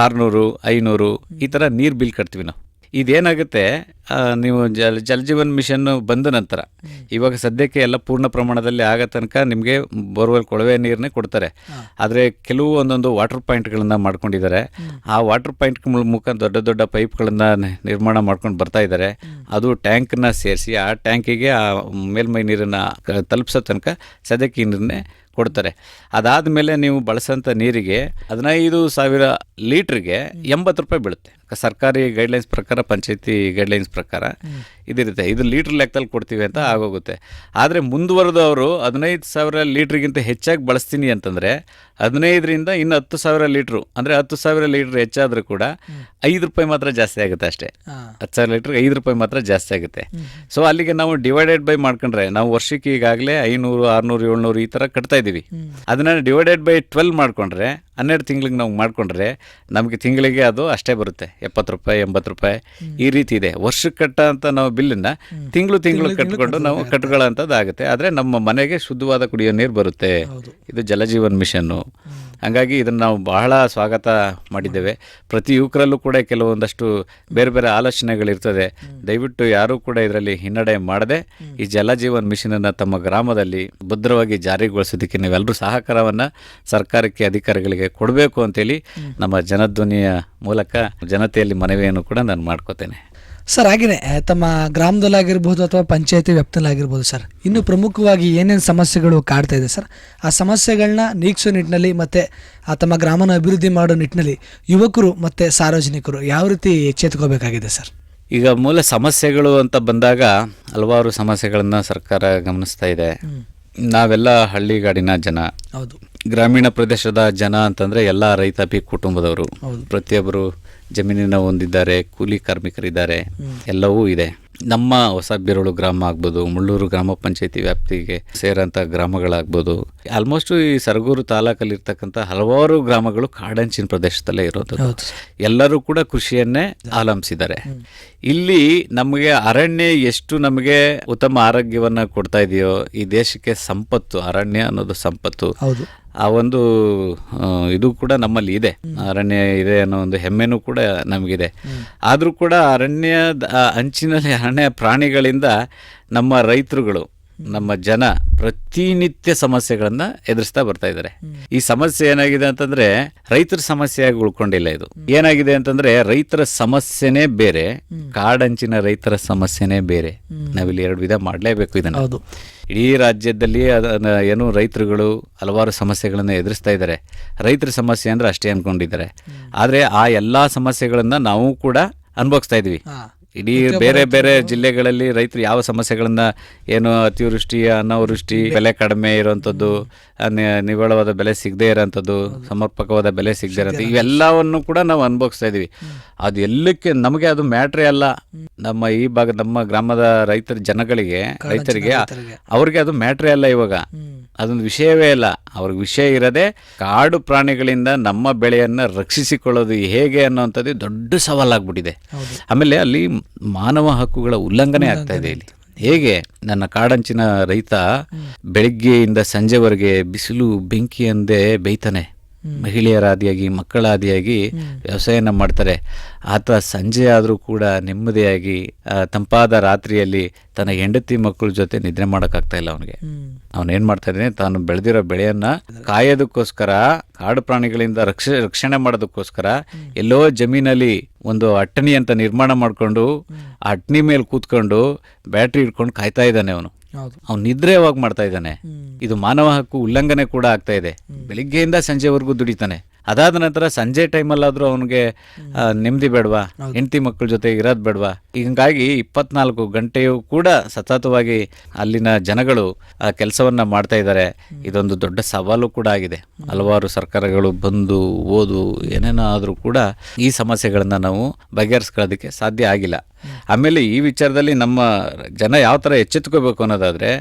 600, 500 ಈ ಥರ ನೀರು ಬಿಲ್ ಕಟ್ತೀವಿ ನಾವು. ಇದೇನಾಗುತ್ತೆ, ನೀವು ಜಲಜೀವನ್ ಮಿಷನ್ ಬಂದ ನಂತರ ಇವಾಗ ಸದ್ಯಕ್ಕೆ ಎಲ್ಲ ಪೂರ್ಣ ಪ್ರಮಾಣದಲ್ಲಿ ಆಗೋ ತನಕ ನಿಮಗೆ ಬೋರ್ವೆಲ್ ಕೊಳವೆ ನೀರನ್ನೇ ಕೊಡ್ತಾರೆ. ಆದರೆ ಕೆಲವು ಒಂದೊಂದು ವಾಟರ್ ಪಾಯಿಂಟ್ಗಳನ್ನು ಮಾಡ್ಕೊಂಡಿದ್ದಾರೆ. ಆ ವಾಟರ್ ಪಾಯಿಂಟ್ ಮುಖ ದೊಡ್ಡ ದೊಡ್ಡ ಪೈಪ್ಗಳನ್ನು ನಿರ್ಮಾಣ ಮಾಡ್ಕೊಂಡು ಬರ್ತಾ ಇದ್ದಾರೆ. ಅದು ಟ್ಯಾಂಕನ್ನ ಸೇರಿಸಿ ಆ ಟ್ಯಾಂಕಿಗೆ ಆ ಮೇಲ್ಮೈ ನೀರನ್ನು ತಲುಪಿಸೋ ತನಕ ಸದ್ಯಕ್ಕೆ ಈ ನೀರನ್ನೇ ಕೊಡ್ತಾರೆ. ಅದಾದಮೇಲೆ ನೀವು ಬಳಸೋಂಥ ನೀರಿಗೆ 15,000 ಲೀಟ್ರಿಗೆ 80 ರೂಪಾಯಿ ಬೀಳುತ್ತೆ. ಸರ್ಕಾರಿ ಗೈಡ್ಲೈನ್ಸ್ ಪ್ರಕಾರ, ಪಂಚಾಯತಿ ಗೈಡ್ಲೈನ್ಸ್ ಪ್ರಕಾರ ಇದಿರುತ್ತೆ. ಇದು ಲೀಟ್ರ್ ಲೆಕ್ಕದಲ್ಲಿ ಕೊಡ್ತೀವಿ ಅಂತ ಆಗೋಗುತ್ತೆ. ಆದರೆ ಮುಂದುವರೆದು ಅವರು 15,000 ಲೀಟ್ರಿಗಿಂತ ಹೆಚ್ಚಾಗಿ ಬಳಸ್ತೀನಿ ಅಂತಂದರೆ 15ರಿಂದ ಇನ್ನು 10,000 ಲೀಟ್ರು, ಅಂದರೆ 10,000 ಲೀಟ್ರ್ ಹೆಚ್ಚಾದರೂ ಕೂಡ 5 ರೂಪಾಯಿ ಮಾತ್ರ ಜಾಸ್ತಿ ಆಗುತ್ತೆ ಅಷ್ಟೇ. 10,000 ಲೀಟ್ರಿಗೆ 5 ರೂಪಾಯಿ ಮಾತ್ರ ಜಾಸ್ತಿ ಆಗುತ್ತೆ. ಸೊ ಅಲ್ಲಿಗೆ ನಾವು ಡಿವೈಡೆಡ್ ಬೈ ಮಾಡ್ಕೊಂಡ್ರೆ, ನಾವು ವರ್ಷಕ್ಕೆ ಈಗಾಗಲೇ 500, 600, 700 ಈ ಥರ ಕಟ್ತಾ ಇದ್ದೀವಿ. ಅದನ್ನು ಡಿವೈಡೆಡ್ ಬೈ 12 ಮಾಡಿಕೊಂಡ್ರೆ, 12 ತಿಂಗಳಿಗೆ ನಾವು ಮಾಡಿಕೊಂಡ್ರೆ ನಮಗೆ ತಿಂಗಳಿಗೆ ಅದು ಅಷ್ಟೇ ಬರುತ್ತೆ. 70 ರೂಪಾಯಿ, 80 ರೂಪಾಯಿ ಈ ರೀತಿ ಇದೆ. ವರ್ಷಕ್ಕೆ ಕಟ್ಟ ಅಂತ ನಾವು ಬಿಲ್ಲನ್ನು ತಿಂಗಳು ಕಟ್ಕೊಂಡು ನಾವು ಕಟ್ಕೊಳ್ಳೋಂಥದ್ದು ಆಗುತ್ತೆ. ಆದರೆ ನಮ್ಮ ಮನೆಗೆ ಶುದ್ಧವಾದ ಕುಡಿಯೋ ನೀರು ಬರುತ್ತೆ. ಇದು ಜಲಜೀವನ್ ಮಿಷನ್ನು. ಹಾಗಾಗಿ ಇದನ್ನು ನಾವು ಬಹಳ ಸ್ವಾಗತ ಮಾಡಿದ್ದೇವೆ. ಪ್ರತಿ ಯುವಕರಲ್ಲೂ ಕೂಡ ಕೆಲವೊಂದಷ್ಟು ಬೇರೆ ಬೇರೆ ಆಲೋಚನೆಗಳಿರ್ತದೆ. ದಯವಿಟ್ಟು ಯಾರೂ ಕೂಡ ಇದರಲ್ಲಿ ಹಿನ್ನಡೆ ಮಾಡದೆ ಈ ಜಲಜೀವನ್ ಮಿಷನನ್ನು ತಮ್ಮ ಗ್ರಾಮದಲ್ಲಿ ಭದ್ರವಾಗಿ ಜಾರಿಗೊಳಿಸೋದಕ್ಕೆ ನೀವೆಲ್ಲರೂ ಸಹಕಾರವನ್ನು ಸರ್ಕಾರಕ್ಕೆ, ಅಧಿಕಾರಿಗಳಿಗೆ ಕೊಡಬೇಕು ಅಂತೇಳಿ ನಮ್ಮ ಜನಧ್ವನಿಯ ಮೂಲಕ ಜನತೆಯಲ್ಲಿ ಮನವಿಯನ್ನು ಕೂಡ ನಾನು ಮಾಡ್ಕೋತೇನೆ. ಸರ್, ಹಾಗೆಯೇ ತಮ್ಮ ಗ್ರಾಮದಲ್ಲಾಗಿರ್ಬೋದು ಅಥವಾ ಪಂಚಾಯತಿ ವ್ಯಾಪ್ತಿಯಲ್ಲಾಗಿರ್ಬೋದು ಸರ್, ಇನ್ನು ಪ್ರಮುಖವಾಗಿ ಏನೇನು ಸಮಸ್ಯೆಗಳು ಕಾಡ್ತಾ ಇದೆ ಸರ್, ಆ ಸಮಸ್ಯೆಗಳನ್ನ ನೀಗಿಸೋ ನಿಟ್ಟಿನಲ್ಲಿ ಮತ್ತು ತಮ್ಮ ಗ್ರಾಮನ ಅಭಿವೃದ್ಧಿ ಮಾಡೋ ನಿಟ್ಟಿನಲ್ಲಿ ಯುವಕರು ಮತ್ತು ಸಾರ್ವಜನಿಕರು ಯಾವ ರೀತಿ ಎಚ್ಚೆತ್ತುಕೋಬೇಕಾಗಿದೆ ಸರ್? ಈಗ ಮೂಲ ಸಮಸ್ಯೆಗಳು ಅಂತ ಬಂದಾಗ ಹಲವಾರು ಸಮಸ್ಯೆಗಳನ್ನು ಸರ್ಕಾರ ಗಮನಿಸ್ತಾ ಇದೆ. ನಾವೆಲ್ಲ ಹಳ್ಳಿಗಾಡಿನ ಜನ, ಹೌದು, ಗ್ರಾಮೀಣ ಪ್ರದೇಶದ ಜನ ಅಂತಂದರೆ ಎಲ್ಲ ರೈತಾಪಿ ಕುಟುಂಬದವರು. ಪ್ರತಿಯೊಬ್ಬರು ಜಮೀನಿನ ಹೊಂದಿದ್ದಾರೆ, ಕೂಲಿ ಕಾರ್ಮಿಕರಿದ್ದಾರೆ, ಎಲ್ಲವೂ ಇದೆ. ನಮ್ಮ ಹೊಸಬೀರಳು ಗ್ರಾಮ ಆಗ್ಬೋದು, ಮುಳ್ಳೂರು ಗ್ರಾಮ ಪಂಚಾಯತಿ ವ್ಯಾಪ್ತಿಗೆ ಸೇರೋಂಥ ಗ್ರಾಮಗಳಾಗ್ಬೋದು, ಆಲ್ಮೋಸ್ಟ್ ಈ ಸರಗೂರು ತಾಲೂಕಲ್ಲಿರ್ತಕ್ಕಂಥ ಹಲವಾರು ಗ್ರಾಮಗಳು ಕಾಡಂಚಿನ ಪ್ರದೇಶದಲ್ಲೇ ಇರೋದು. ಎಲ್ಲರೂ ಕೂಡ ಕೃಷಿಯನ್ನೇ ಅವಲಂಬಿಸಿದ್ದಾರೆ. ಇಲ್ಲಿ ನಮಗೆ ಅರಣ್ಯ ಎಷ್ಟು ನಮಗೆ ಉತ್ತಮ ಆರೋಗ್ಯವನ್ನು ಕೊಡ್ತಾ ಇದೆಯೋ, ಈ ದೇಶಕ್ಕೆ ಸಂಪತ್ತು ಅರಣ್ಯ ಅನ್ನೋದು ಸಂಪತ್ತು. ಆ ಒಂದು ಇದು ಕೂಡ ನಮ್ಮಲ್ಲಿ ಇದೆ, ಅರಣ್ಯ ಇದೆ ಅನ್ನೋ ಒಂದು ಹೆಮ್ಮೆನೂ ಕೂಡ ನಮಗಿದೆ. ಆದರೂ ಕೂಡ ಅರಣ್ಯದ ಅಂಚಿನಲ್ಲಿ ಅರಣ್ಯ ಪ್ರಾಣಿಗಳಿಂದ ನಮ್ಮ ರೈತರುಗಳು, ನಮ್ಮ ಜನ ಪ್ರತಿನಿತ್ಯ ಸಮಸ್ಯೆಗಳನ್ನ ಎದುರಿಸ್ತಾ ಬರ್ತಾ ಇದ್ದಾರೆ. ಈ ಸಮಸ್ಯೆ ಏನಾಗಿದೆ ಅಂತಂದ್ರೆ ರೈತರ ಸಮಸ್ಯೆಯಾಗಿ ಉಳ್ಕೊಂಡಿಲ್ಲ. ಇದು ಏನಾಗಿದೆ ಅಂತಂದ್ರೆ ರೈತರ ಸಮಸ್ಯೆನೇ ಬೇರೆ, ಕಾಡಂಚಿನ ರೈತರ ಸಮಸ್ಯೆನೇ ಬೇರೆ. ನಾವಿಲ್ಲಿ 2 ವಿಧ ಮಾಡಲೇಬೇಕು ಇದನ್ನ. ಇಡೀ ರಾಜ್ಯದಲ್ಲಿ ಏನು ರೈತರುಗಳು ಹಲವಾರು ಸಮಸ್ಯೆಗಳನ್ನು ಎದುರಿಸ್ತಾ ಇದ್ದಾರೆ. ರೈತರ ಸಮಸ್ಯೆ ಅಂದ್ರೆ ಅಷ್ಟೇ ಅನ್ಕೊಂಡಿದ್ದಾರೆ. ಆದರೆ ಆ ಎಲ್ಲಾ ಸಮಸ್ಯೆಗಳನ್ನ ನಾವು ಕೂಡ ಅನುಭವಿಸ್ತಾ ಇದೀವಿ. ಇಡೀ ಬೇರೆ ಬೇರೆ ಜಿಲ್ಲೆಗಳಲ್ಲಿ ರೈತರು ಯಾವ ಸಮಸ್ಯೆಗಳನ್ನ, ಏನು ಅತಿವೃಷ್ಟಿ, ಅನಾವೃಷ್ಟಿ, ಬೆಲೆ ಕಡಿಮೆ ಇರುವಂಥದ್ದು, ನಿವ್ವಳವಾದ ಬೆಲೆ ಸಿಗದೆ ಇರೋಂಥದ್ದು, ಸಮರ್ಪಕವಾದ ಬೆಲೆ ಸಿಗದೆ ಇರೋಂಥದ್ದು, ಇವೆಲ್ಲವನ್ನು ಕೂಡ ನಾವು ಅನುಭವಿಸ್ತಾ ಇದೀವಿ. ಅದು ಎಲ್ಲಕ್ಕೆ ನಮಗೆ ಅದು ಮ್ಯಾಟ್ರೇ ಅಲ್ಲ. ನಮ್ಮ ಈ ಭಾಗ, ನಮ್ಮ ಗ್ರಾಮದ ರೈತರ ಜನಗಳಿಗೆ, ರೈತರಿಗೆ, ಅವ್ರಿಗೆ ಅದು ಮ್ಯಾಟ್ರೇ ಅಲ್ಲ. ಇವಾಗ ಅದೊಂದು ವಿಷಯವೇ ಇಲ್ಲ. ಅವ್ರಿಗೆ ವಿಷಯ ಇರೋದೇ ಕಾಡು ಪ್ರಾಣಿಗಳಿಂದ ನಮ್ಮ ಬೆಳೆಯನ್ನು ರಕ್ಷಿಸಿಕೊಳ್ಳೋದು ಹೇಗೆ ಅನ್ನೋಂಥದ್ದು ದೊಡ್ಡ ಸವಾಲಾಗ್ಬಿಟ್ಟಿದೆ. ಆಮೇಲೆ ಅಲ್ಲಿ ಮಾನವ ಹಕ್ಕುಗಳ ಉಲ್ಲಂಘನೆ ಆಗ್ತಾ ಇದೆ. ಇಲ್ಲಿ ಹೇಗೆ ನನ್ನ ಕಾಡಂಚಿನ ರೈತ ಬೆಳಗ್ಗೆಯಿಂದ ಸಂಜೆವರೆಗೆ ಬಿಸಿಲು ಬೆಂಕಿ ಅಂದೇ ಬೇಯ್ತಾನೆ. ಮಹಿಳೆಯರ ಆದಿಯಾಗಿ, ಮಕ್ಕಳ ಆದಿಯಾಗಿ ವ್ಯವಸಾಯನ ಮಾಡ್ತಾರೆ. ಆತ ಸಂಜೆ ಆದರೂ ಕೂಡ ನೆಮ್ಮದಿಯಾಗಿ ತಂಪಾದ ರಾತ್ರಿಯಲ್ಲಿ ತನ್ನ ಹೆಂಡತಿ ಮಕ್ಕಳ ಜೊತೆ ನಿದ್ರೆ ಮಾಡೋಕ್ಕಾಗ್ತಾ ಇಲ್ಲ ಅವನಿಗೆ. ಅವನೇನು ಮಾಡ್ತಾ ಇದ್ದಾನೆ, ತಾನು ಬೆಳೆದಿರೋ ಬೆಳೆಯನ್ನ ಕಾಯೋದಕ್ಕೋಸ್ಕರ, ಕಾಡು ಪ್ರಾಣಿಗಳಿಂದ ರಕ್ಷಣೆ ಮಾಡೋದಕ್ಕೋಸ್ಕರ ಎಲ್ಲೋ ಜಮೀನಲ್ಲಿ ಒಂದು ಅಟ್ಟಣಿ ಅಂತ ನಿರ್ಮಾಣ ಮಾಡಿಕೊಂಡು ಆ ಅಟ್ಟಣಿ ಮೇಲೆ ಕೂತ್ಕೊಂಡು ಬ್ಯಾಟ್ರಿ ಇಟ್ಕೊಂಡು ಕಾಯ್ತಾ ಇದ್ದಾನೆ ಅವನು. ಹೌದು. ಅವ್ನು ನಿದ್ರೆ ಯಾವಾಗ ಮಾಡ್ತಾ ಇದ್ದಾನೆ, ಇದು ಮಾನವ ಹಕ್ಕು ಉಲ್ಲಂಘನೆ ಕೂಡ ಆಗ್ತಾ ಇದೆ. ಬೆಳಿಗ್ಗೆಯಿಂದ ಸಂಜೆವರೆಗೂ ದುಡಿತಾನೆ, ಅದಾದ ನಂತರ ಸಂಜೆ ಟೈಮಲ್ಲಾದರೂ ಅವನಿಗೆ ನೆಮ್ಮದಿ ಬೇಡವಾ, ಹೆಂಡತಿ ಮಕ್ಕಳ ಜೊತೆ ಇರೋದು ಬೇಡವಾ? ಹೀಗಾಗಿ 24 ಗಂಟೆಯೂ ಕೂಡ ಸತತವಾಗಿ ಅಲ್ಲಿನ ಜನಗಳು ಆ ಕೆಲಸವನ್ನ ಮಾಡ್ತಾ ಇದ್ದಾರೆ. ಇದೊಂದು ದೊಡ್ಡ ಸವಾಲು ಕೂಡ ಆಗಿದೆ. ಹಲವಾರು ಸರ್ಕಾರಗಳು ಬಂದು ಓದು ಏನೇನೋ ಆದರೂ ಕೂಡ ಈ ಸಮಸ್ಯೆಗಳನ್ನು ನಾವು ಬಗೆಹರಿಸ್ಕೊಳ್ಳೋದಕ್ಕೆ ಸಾಧ್ಯ ಆಗಿಲ್ಲ. ಆಮೇಲೆ ಈ ವಿಚಾರದಲ್ಲಿ ನಮ್ಮ ಜನ ಯಾವ ಥರ ಎಚ್ಚೆತ್ಕೋಬೇಕು ಅನ್ನೋದಾದರೆ,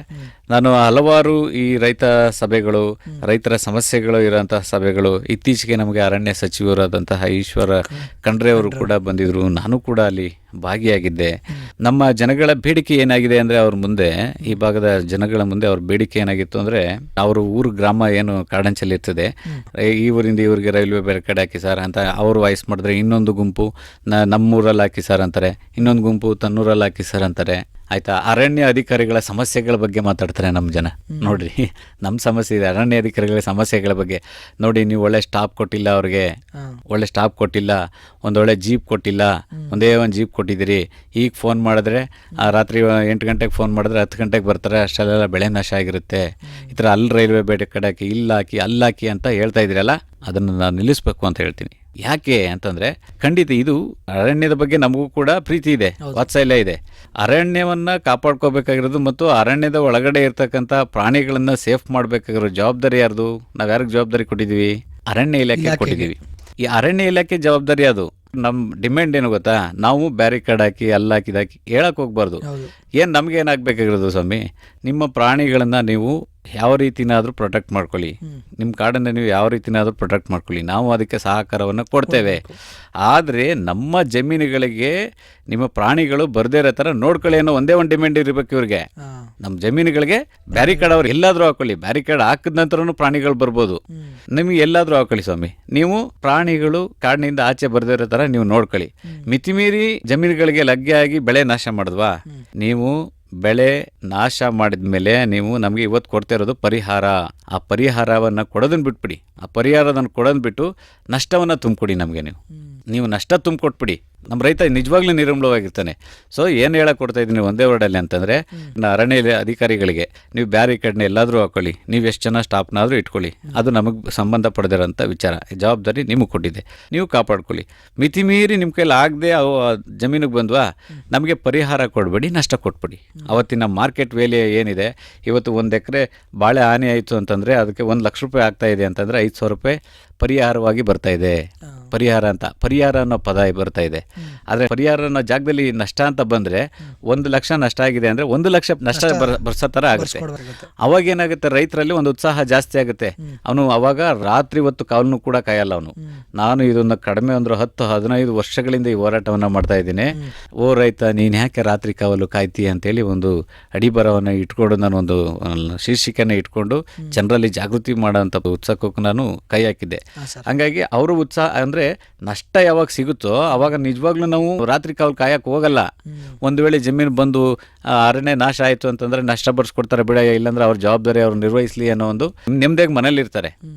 ನಾನು ಹಲವಾರು ಈ ರೈತ ಸಭೆಗಳು, ರೈತರ ಸಮಸ್ಯೆಗಳು ಇರೋಂತಹ ಸಭೆಗಳು, ಇತ್ತೀಚೆಗೆ ನಮಗೆ ಅರಣ್ಯ ಸಚಿವರಾದಂತಹ ಈಶ್ವರ ಖಂಡ್ರೆ ಅವರು ಕೂಡ ಬಂದಿದ್ರು, ನಾನು ಕೂಡ ಅಲ್ಲಿ ಭಾಗಿಯಾಗಿದ್ದೆ. ನಮ್ಮ ಜನಗಳ ಬೇಡಿಕೆ ಏನಾಗಿದೆ ಅಂದರೆ, ಅವ್ರ ಮುಂದೆ, ಈ ಭಾಗದ ಜನಗಳ ಮುಂದೆ ಅವ್ರ ಬೇಡಿಕೆ ಏನಾಗಿತ್ತು ಅಂದರೆ, ಅವ್ರ ಊರು ಗ್ರಾಮ ಏನು ಕಾಡಂಚಲ್ಲಿ ಇರ್ತದೆ, ಈ ಊರಿಂದ ಇವರಿಗೆ ರೈಲ್ವೆ ಬೇರೆ ಕಡೆ ಹಾಕಿ ಸರ್ ಅಂತ ಅವರು ವಾಯ್ಸ್ ಮಾಡಿದ್ರೆ, ಇನ್ನೊಂದು ಗುಂಪು ನಮ್ಮೂರಲ್ಲಿ ಹಾಕಿ ಸರ್ ಅಂತಾರೆ, ಇನ್ನೊಂದು ಗುಂಪು ತನ್ನೂರಲ್ಲಿ ಹಾಕಿ ಸರ್ ಅಂತಾರೆ. ಆಯ್ತಾ, ಅರಣ್ಯ ಅಧಿಕಾರಿಗಳ ಸಮಸ್ಯೆಗಳ ಬಗ್ಗೆ ಮಾತಾಡ್ತಾರೆ ನಮ್ಮ ಜನ. ನೋಡ್ರಿ, ನಮ್ಮ ಸಮಸ್ಯೆ ಇದೆ, ಅರಣ್ಯ ಅಧಿಕಾರಿಗಳ ಸಮಸ್ಯೆಗಳ ಬಗ್ಗೆ ನೋಡಿ. ನೀವು ಒಳ್ಳೆ ಸ್ಟಾಪ್ ಕೊಟ್ಟಿಲ್ಲ, ಅವ್ರಿಗೆ ಒಳ್ಳೆ ಸ್ಟಾಪ್ ಕೊಟ್ಟಿಲ್ಲ, ಒಂದೊಳ್ಳೆ ಜೀಪ್ ಕೊಟ್ಟಿಲ್ಲ, ಒಂದೇ ಒಂದು ಜೀಪ್ ಕೊಟ್ಟಿದ್ದೀರಿ. ಈಗ ಫೋನ್ ಮಾಡಿದ್ರೆ ರಾತ್ರಿ 8 ಗಂಟೆಗೆ ಫೋನ್ ಮಾಡಿದ್ರೆ 10 ಗಂಟೆಗೆ ಬರ್ತಾರೆ, ಅಷ್ಟೆಲ್ಲ ಬೆಳೆ ನಾಶ ಆಗಿರುತ್ತೆ. ಈ ಥರ ಅಲ್ಲಿ ರೈಲ್ವೆ ಬೇಡ ಕಡೆ ಹಾಕಿ, ಇಲ್ಲಾಕಿ ಅಲ್ಲಾಕಿ ಅಂತ ಹೇಳ್ತಾ ಇದ್ದೀರಲ್ಲ, ಅದನ್ನು ನಾನು ನಿಲ್ಲಿಸ್ಬೇಕು ಅಂತ ಹೇಳ್ತೀನಿ. ಯಾಕೆ ಅಂತಂದರೆ, ಖಂಡಿತ ಇದು ಅರಣ್ಯದ ಬಗ್ಗೆ ನಮಗೂ ಕೂಡ ಪ್ರೀತಿ ಇದೆ, ವಾತ್ಸಲ್ಯ ಇದೆ. ಅರಣ್ಯವನ್ನು ಕಾಪಾಡ್ಕೋಬೇಕಾಗಿರೋದು ಮತ್ತು ಅರಣ್ಯದ ಒಳಗಡೆ ಇರ್ತಕ್ಕಂಥ ಪ್ರಾಣಿಗಳನ್ನು ಸೇಫ್ ಮಾಡಬೇಕಾಗಿರೋ ಜವಾಬ್ದಾರಿ ಯಾರ್ದು? ನಾವು ಯಾರಿಗೆ ಜವಾಬ್ದಾರಿ ಕೊಟ್ಟಿದ್ದೀವಿ? ಅರಣ್ಯ ಇಲಾಖೆ ಕೊಟ್ಟಿದ್ದೀವಿ. ಈ ಅರಣ್ಯ ಇಲಾಖೆ ಜವಾಬ್ದಾರಿ ಅದು. ನಮ್ಮ ಡಿಮ್ಯಾಂಡ್ ಏನು ಗೊತ್ತಾ? ನಾವು ಬ್ಯಾರಿಕೇಡ್ ಹಾಕಿ ಅಲ್ಲಾಕಿದಾಕಿ ಹೇಳಕ್ಕೆ ಹೋಗ್ಬಾರ್ದು. ಏನು ನಮ್ಗೆ ಏನಾಗಬೇಕಾಗಿರೋದು ಸ್ವಾಮಿ, ನಿಮ್ಮ ಪ್ರಾಣಿಗಳನ್ನು ನೀವು ಯಾವ ರೀತಿನಾದರೂ ಪ್ರೊಟೆಕ್ಟ್ ಮಾಡ್ಕೊಳ್ಳಿ, ನಿಮ್ಮ ಕಾಡನ್ನು ನೀವು ಯಾವ ರೀತಿನಾದರೂ ಪ್ರೊಟೆಕ್ಟ್ ಮಾಡ್ಕೊಳ್ಳಿ, ನಾವು ಅದಕ್ಕೆ ಸಹಕಾರವನ್ನು ಕೊಡ್ತೇವೆ. ಆದರೆ ನಮ್ಮ ಜಮೀನುಗಳಿಗೆ ನಿಮ್ಮ ಪ್ರಾಣಿಗಳು ಬರದೇ ಇರೋ ಥರ ನೋಡ್ಕೊಳ್ಳಿ ಅನ್ನೋ ಒಂದೇ ಒಂದು ಡಿಮ್ಯಾಂಡ್ ಇರಬೇಕು ಇವ್ರಿಗೆ. ನಮ್ಮ ಜಮೀನುಗಳಿಗೆ ಬ್ಯಾರಿಕೇಡ್ ಅವ್ರು ಎಲ್ಲಾದರೂ ಹಾಕೊಳ್ಳಿ, ಬ್ಯಾರಿಕೇಡ್ ಹಾಕಿದ ನಂತರನೂ ಪ್ರಾಣಿಗಳು ಬರ್ಬೋದು, ನಿಮಗೆ ಎಲ್ಲಾದರೂ ಹಾಕೊಳ್ಳಿ ಸ್ವಾಮಿ. ನೀವು ಪ್ರಾಣಿಗಳು ಕಾಡಿನಿಂದ ಆಚೆ ಬರದೇ ಇರೋ ಥರ ನೀವು ನೋಡ್ಕೊಳ್ಳಿ. ಮಿತಿಮೀರಿ ಜಮೀನುಗಳಿಗೆ ಲಗ್ಗೆ ಆಗಿ ಬೆಳೆ ನಾಶ ಮಾಡಿದ್ವಾ? ನೀವು ಬೆಳೆ ನಾಶ ಮಾಡಿದ ಮೇಲೆ ನೀವು ನಮಗೆ ಇವತ್ತು ಕೊಡ್ತಾ ಇರೋದು ಪರಿಹಾರ. ಆ ಪರಿಹಾರವನ್ನು ಕೊಡೋದನ್ನು ಬಿಟ್ಬಿಡಿ, ಆ ಪರಿಹಾರದನ್ನು ಕೊಡೋದು ಬಿಟ್ಟು ನಷ್ಟವನ್ನು ತುಂಬಿಕೊಡಿ ನಮಗೆ. ನೀವು ನಷ್ಟ ತುಂಬಿಕೊಟ್ಬಿಡಿ. ನಮ್ಮ ರೈತ ನಿಜವಾಗ್ಲೂ ನಿರ್ಮೂಲವಾಗಿರ್ತಾನೆ. ಸೊ ಏನು ಹೇಳಕ್ಕೆ ಕೊಡ್ತಾ ಇದ್ದೀನಿ ಒಂದೇ ವರ್ಡಲ್ಲಿ ಅಂತಂದರೆ, ಅರಣ್ಯ ಅಧಿಕಾರಿಗಳಿಗೆ ನೀವು ಬ್ಯಾರಿಕೇಡ್ನ ಎಲ್ಲಾದರೂ ಹಾಕೊಳ್ಳಿ, ನೀವು ಎಷ್ಟು ಜನ ಸ್ಟಾಫ್ನಾದರೂ ಇಟ್ಕೊಳ್ಳಿ, ಅದು ನಮಗೆ ಸಂಬಂಧಪಡದಿರೋಂಥ ವಿಚಾರ, ಜವಾಬ್ದಾರಿ ನಿಮಗೆ ಕೊಟ್ಟಿದೆ, ನೀವು ಕಾಪಾಡ್ಕೊಳ್ಳಿ. ಮಿತಿ ಮೀರಿ ನಿಮ್ಮ ಕೈಲಿ ಆಗದೆ ಅವು ಜಮೀನಿಗೆ ಬಂದ್ವಾ, ನಮಗೆ ಪರಿಹಾರ ಕೊಡಬೇಡಿ, ನಷ್ಟ ಕೊಟ್ಬಿಡಿ. ಅವತ್ತಿನ ಮಾರ್ಕೆಟ್ ವ್ಯಾಲ್ಯೂ ಏನಿದೆ, ಇವತ್ತು 1 ಎಕರೆ ಬಾಳೆ ಹಾನಿ ಆಯಿತು ಅಂತಂದರೆ ಅದಕ್ಕೆ 1 ಲಕ್ಷ ರೂಪಾಯಿ ಆಗ್ತಾ ಇದೆ ಅಂತಂದರೆ 5,000 ರೂಪಾಯಿ ಪರಿಹಾರವಾಗಿ ಬರ್ತಾ ಇದೆ. ಪರಿಹಾರ ಅಂತ, ಪರಿಹಾರ ಅನ್ನೋ ಪದ ಬರ್ತಾ ಇದೆ. ಆದರೆ ಪರಿಹಾರ ಅನ್ನೋ ಜಾಗದಲ್ಲಿ ನಷ್ಟ ಅಂತ ಬಂದರೆ 1 ಲಕ್ಷ ನಷ್ಟ ಆಗಿದೆ ಅಂದರೆ 1 ಲಕ್ಷ ನಷ್ಟ ಬರ್ಸೋ ಥರ ಆಗುತ್ತೆ. ಅವಾಗ ಏನಾಗುತ್ತೆ, ರೈತರಲ್ಲಿ ಒಂದು ಉತ್ಸಾಹ ಜಾಸ್ತಿ ಆಗುತ್ತೆ. ಅವನು ಅವಾಗ ರಾತ್ರಿ ಹೊತ್ತು ಕಾವಲನ್ನು ಕೂಡ ಕಾಯಲ್ಲ ಅವನು. ನಾನು ಇದನ್ನು ಕಡಿಮೆ ಅಂದ್ರೆ 10-15 ವರ್ಷಗಳಿಂದ ಈ ಹೋರಾಟವನ್ನು ಮಾಡ್ತಾ ಇದ್ದೀನಿ. ಓ ರೈತ, ನೀನು ಯಾಕೆ ರಾತ್ರಿ ಕಾವಲು ಕಾಯ್ತಿ ಅಂತೇಳಿ ಒಂದು ಅಡಿಬರವನ್ನು ಇಟ್ಕೊಂಡು, ನಾನು ಒಂದು ಶೀರ್ಷಿಕೆಯನ್ನು ಇಟ್ಕೊಂಡು ಜನರಲ್ಲಿ ಜಾಗೃತಿ ಮಾಡೋಂಥ ಉತ್ಸಾಹಕ್ಕೂ ನಾನು ಕೈ ಹಾಕಿದ್ದೆ. ಹಂಗಾಗಿ ಅವರು ಉತ್ಸಾಹ ಅಂದರೆ, ನಷ್ಟ ಯಾವಾಗ ಸಿಗುತ್ತೋ ಅವಾಗ ನಿಜವಾಗ್ಲೂ ನಾವು ರಾತ್ರಿ ಕಾವಲು ಕಾಯಕ್ಕೆ ಹೋಗಲ್ಲ. ಒಂದು ವೇಳೆ ಜಮೀನು ಬಂದು ಅರಣ್ಯ ನಾಶ ಆಯಿತು ಅಂತಂದರೆ ನಷ್ಟ ಬರ್ಸ್ಕೊಡ್ತಾರೆ ಬಿಡ, ಇಲ್ಲಾಂದ್ರೆ ಅವ್ರ ಜವಾಬ್ದಾರಿ ಅವ್ರು ನಿರ್ವಹಿಸಲಿ ಅನ್ನೋ ಒಂದು ನೆಮ್ಮದಿಯಾಗಿ ಮನೇಲಿರ್ತಾರೆ.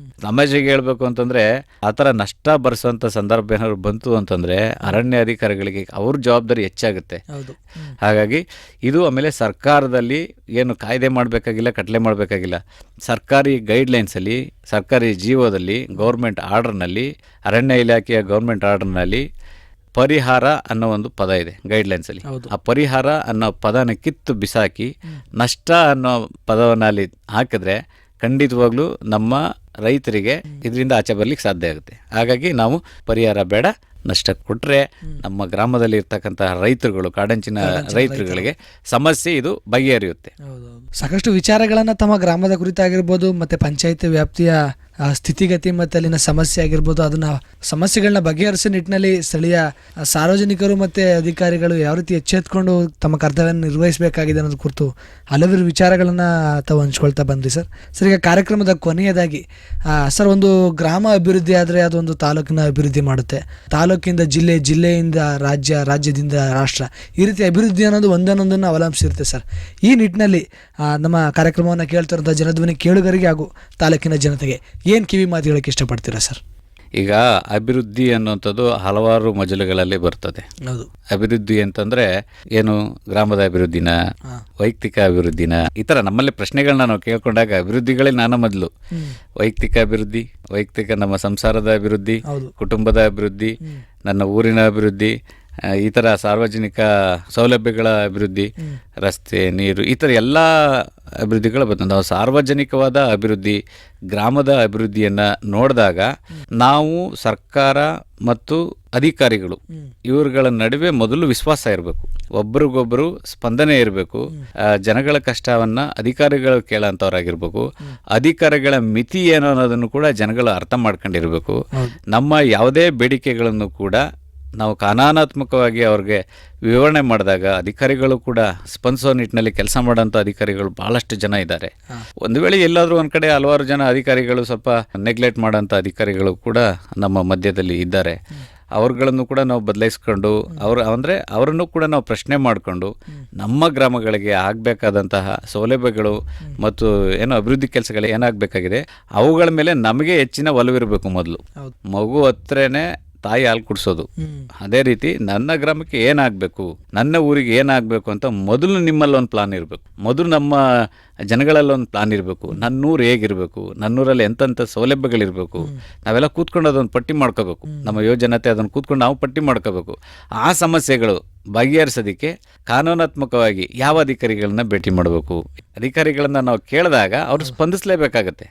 ಸಮಾಜಕ್ಕೆ ಹೇಳ್ಬೇಕು ಅಂತಂದರೆ, ಆ ಥರ ನಷ್ಟ ಬರ್ಸೋಂಥ ಸಂದರ್ಭ ಏನಾದ್ರು ಬಂತು ಅಂತಂದರೆ ಅರಣ್ಯ ಅಧಿಕಾರಿಗಳಿಗೆ ಅವ್ರ ಜವಾಬ್ದಾರಿ ಹೆಚ್ಚಾಗುತ್ತೆ. ಹಾಗಾಗಿ ಇದು ಆಮೇಲೆ ಸರ್ಕಾರದಲ್ಲಿ ಏನು ಕಾಯ್ದೆ ಮಾಡಬೇಕಾಗಿಲ್ಲ, ಕಟ್ಲೆ ಮಾಡಬೇಕಾಗಿಲ್ಲ. ಸರ್ಕಾರಿ ಗೈಡ್ಲೈನ್ಸಲ್ಲಿ, ಸರ್ಕಾರಿ ಜೀವೋದಲ್ಲಿ, ಗೌರ್ಮೆಂಟ್ ಆರ್ಡರ್ನಲ್ಲಿ, ಅರಣ್ಯ ಇಲಾಖೆಯ ಗೌರ್ಮೆಂಟ್ ಆರ್ಡರ್ನಲ್ಲಿ ಪರಿಹಾರ ಅನ್ನೋ ಒಂದು ಪದ ಇದೆ ಗೈಡ್ಲೈನ್ಸಲ್ಲಿ. ಆ ಪರಿಹಾರ ಅನ್ನೋ ಪದನ ಕಿತ್ತು ಬಿಸಾಕಿ ನಷ್ಟ ಅನ್ನೋ ಪದವನ್ನು ಅಲ್ಲಿ ಹಾಕಿದ್ರೆ ಖಂಡಿತವಾಗ್ಲೂ ನಮ್ಮ ರೈತರಿಗೆ ಇದರಿಂದ ಆಚೆ ಬರ್ಲಿಕ್ಕೆ ಸಾಧ್ಯ ಆಗುತ್ತೆ. ಹಾಗಾಗಿ ನಾವು ಪರಿಹಾರ ಬೇಡ, ನಷ್ಟ ಕೊಟ್ಟರೆ ನಮ್ಮ ಗ್ರಾಮದಲ್ಲಿ ಇರ್ತಕ್ಕಂತಹ ರೈತರುಗಳು, ಕಾಡಂಚಿನ ರೈತರುಗಳಿಗೆ ಸಮಸ್ಯೆ ಇದು ಬಗೆಹರಿಯುತ್ತೆ. ಸಾಕಷ್ಟು ವಿಚಾರಗಳನ್ನು ತಮ್ಮ ಗ್ರಾಮದ ಕುರಿತಾಗಿರ್ಬೋದು, ಮತ್ತು ಪಂಚಾಯತ್ ವ್ಯಾಪ್ತಿಯ ಸ್ಥಿತಿಗತಿ ಮತ್ತು ಅಲ್ಲಿನ ಸಮಸ್ಯೆ ಆಗಿರ್ಬೋದು, ಅದನ್ನು ಸಮಸ್ಯೆಗಳನ್ನ ಬಗೆಹರಿಸೋ ನಿಟ್ಟಿನಲ್ಲಿ ಸ್ಥಳೀಯ ಸಾರ್ವಜನಿಕರು ಮತ್ತು ಅಧಿಕಾರಿಗಳು ಯಾವ ರೀತಿ ಎಚ್ಚೆತ್ಕೊಂಡು ತಮ್ಮ ಕರ್ತವ್ಯವನ್ನು ನಿರ್ವಹಿಸಬೇಕಾಗಿದೆ ಅನ್ನೋದು ಕುರಿತು ಹಲವಾರು ವಿಚಾರಗಳನ್ನು ತಾವು ಹಂಚ್ಕೊಳ್ತಾ ಬಂದ್ರಿ ಸರ್. ಸರ್, ಈಗ ಕಾರ್ಯಕ್ರಮದ ಕೊನೆಯದಾಗಿ ಸರ್, ಒಂದು ಗ್ರಾಮ ಅಭಿವೃದ್ಧಿ ಆದರೆ ಅದೊಂದು ತಾಲೂಕಿನ ಅಭಿವೃದ್ಧಿ ಮಾಡುತ್ತೆ, ತಾಲೂಕಿಂದ ಜಿಲ್ಲೆ, ಜಿಲ್ಲೆಯಿಂದ ರಾಜ್ಯ, ರಾಜ್ಯದಿಂದ ರಾಷ್ಟ್ರ, ಈ ರೀತಿ ಅಭಿವೃದ್ಧಿ ಅನ್ನೋದು ಒಂದನ್ನೊಂದನ್ನು ಅವಲಂಬಿಸಿರುತ್ತೆ ಸರ್. ಈ ನಿಟ್ಟಿನಲ್ಲಿ ನಮ್ಮ ಕಾರ್ಯಕ್ರಮವನ್ನು ಕೇಳ್ತಿರೋಂಥ ಜನಧ್ವನಿ ಕೇಳುಗರಿಗೆ ಹಾಗೂ ತಾಲೂಕಿನ ಜನತೆಗೆ ಏನು ಕಿವಿ ಮಾತು ಹೇಳೋಕ್ಕೆ ಇಷ್ಟಪಡ್ತೀರಾ ಸರ್? ಈಗ ಅಭಿವೃದ್ಧಿ ಅನ್ನುವಂಥದ್ದು ಹಲವಾರು ಮಜಲುಗಳಲ್ಲಿ ಬರ್ತದೆ. ಅಭಿವೃದ್ಧಿ ಅಂತಂದರೆ ಏನು, ಗ್ರಾಮದ ಅಭಿವೃದ್ಧಿನ, ವೈಯಕ್ತಿಕ ಅಭಿವೃದ್ಧಿನ, ಈ ಥರ ನಮ್ಮಲ್ಲಿ ಪ್ರಶ್ನೆಗಳನ್ನ ನಾವು ಕೇಳ್ಕೊಂಡಾಗ ಅಭಿವೃದ್ಧಿಗಳೇ ನಾನು ಮೊದಲು ವೈಯಕ್ತಿಕ ಅಭಿವೃದ್ಧಿ, ವೈಯಕ್ತಿಕ ನಮ್ಮ ಸಂಸಾರದ ಅಭಿವೃದ್ಧಿ, ಕುಟುಂಬದ ಅಭಿವೃದ್ಧಿ, ನನ್ನ ಊರಿನ ಅಭಿವೃದ್ಧಿ, ಈ ಥರ ಸಾರ್ವಜನಿಕ ಸೌಲಭ್ಯಗಳ ಅಭಿವೃದ್ಧಿ, ರಸ್ತೆ, ನೀರು, ಈ ಥರ ಎಲ್ಲ ಅಭಿವೃದ್ಧಿಗಳು ಬಂದು ನಾವು ಸಾರ್ವಜನಿಕವಾದ ಅಭಿವೃದ್ಧಿ, ಗ್ರಾಮದ ಅಭಿವೃದ್ಧಿಯನ್ನು ನೋಡಿದಾಗ ನಾವು ಸರ್ಕಾರ ಮತ್ತು ಅಧಿಕಾರಿಗಳು ಇವ್ರುಗಳ ನಡುವೆ ಮೊದಲು ವಿಶ್ವಾಸ ಇರಬೇಕು, ಒಬ್ರಿಗೊಬ್ಬರು ಸ್ಪಂದನೆ ಇರಬೇಕು, ಜನಗಳ ಕಷ್ಟವನ್ನು ಅಧಿಕಾರಿಗಳು ಕೇಳೋಂಥವ್ರಾಗಿರ್ಬೇಕು, ಅಧಿಕಾರಿಗಳ ಮಿತಿ ಏನು ಅನ್ನೋದನ್ನು ಕೂಡ ಜನಗಳು ಅರ್ಥ ಮಾಡ್ಕೊಂಡಿರ್ಬೇಕು. ನಮ್ಮ ಯಾವುದೇ ಬೇಡಿಕೆಗಳನ್ನು ಕೂಡ ನಾವು ಕಾನೂನಾತ್ಮಕವಾಗಿ ಅವ್ರಿಗೆ ವಿವರಣೆ ಮಾಡಿದಾಗ ಅಧಿಕಾರಿಗಳು ಕೂಡ ಸ್ಪಂದಿಸೋ ನಿಟ್ಟಿನಲ್ಲಿ ಕೆಲಸ ಮಾಡೋಂಥ ಅಧಿಕಾರಿಗಳು ಭಾಳಷ್ಟು ಜನ ಇದ್ದಾರೆ. ಒಂದು ವೇಳೆ ಎಲ್ಲಾದರೂ ಒಂದು ಕಡೆ ಹಲವಾರು ಜನ ಅಧಿಕಾರಿಗಳು ಸ್ವಲ್ಪ ನೆಗ್ಲೆಕ್ಟ್ ಮಾಡೋಂಥ ಅಧಿಕಾರಿಗಳು ಕೂಡ ನಮ್ಮ ಮಧ್ಯದಲ್ಲಿ ಇದ್ದಾರೆ. ಅವ್ರುಗಳನ್ನು ಕೂಡ ನಾವು ಬದಲಾಯಿಸ್ಕೊಂಡು ಅವರನ್ನು ಕೂಡ ನಾವು ಪ್ರಶ್ನೆ ಮಾಡಿಕೊಂಡು ನಮ್ಮ ಗ್ರಾಮಗಳಿಗೆ ಆಗಬೇಕಾದಂತಹ ಸೌಲಭ್ಯಗಳು ಮತ್ತು ಏನೋ ಅಭಿವೃದ್ಧಿ ಕೆಲಸಗಳು ಏನಾಗಬೇಕಾಗಿದೆ ಅವುಗಳ ಮೇಲೆ ನಮಗೆ ಹೆಚ್ಚಿನ ಒಲವಿರಬೇಕು. ಮೊದಲು ಮಗು ಹತ್ರನೇ ತಾಯಿ ಹಾಲು ಕುಡಿಸೋದು, ಅದೇ ರೀತಿ ನನ್ನ ಗ್ರಾಮಕ್ಕೆ ಏನಾಗಬೇಕು, ನನ್ನ ಊರಿಗೆ ಏನಾಗಬೇಕು ಅಂತ ಮೊದಲು ನಿಮ್ಮಲ್ಲಿ ಒಂದು ಪ್ಲಾನ್ ಇರಬೇಕು, ಮೊದಲು ನಮ್ಮ ಜನಗಳಲ್ಲಿ ಒಂದು ಪ್ಲಾನ್ ಇರಬೇಕು. ನನ್ನೂರು ಹೇಗಿರಬೇಕು, ನನ್ನೂರಲ್ಲಿ ಎಂತೆಂಥ ಸೌಲಭ್ಯಗಳಿರಬೇಕು, ನಾವೆಲ್ಲ ಕೂತ್ಕೊಂಡು ಅದೊಂದು ಪಟ್ಟಿ ಮಾಡ್ಕೋಬೇಕು. ನಮ್ಮ ಯೋಜನತೆ ಅದನ್ನು ಕೂತ್ಕೊಂಡು ನಾವು ಪಟ್ಟಿ ಮಾಡ್ಕೋಬೇಕು. ಆ ಸಮಸ್ಯೆಗಳು ಬಗೆಹರಿಸೋದಕ್ಕೆ ಕಾನೂನಾತ್ಮಕವಾಗಿ ಯಾವ ಅಧಿಕಾರಿಗಳನ್ನ ಭೇಟಿ ಮಾಡಬೇಕು, ಅಧಿಕಾರಿಗಳನ್ನ ನಾವು ಕೇಳಿದಾಗ ಅವರು ಸ್ಪಂದಿಸಬೇಕಾಗತ್ತೆ.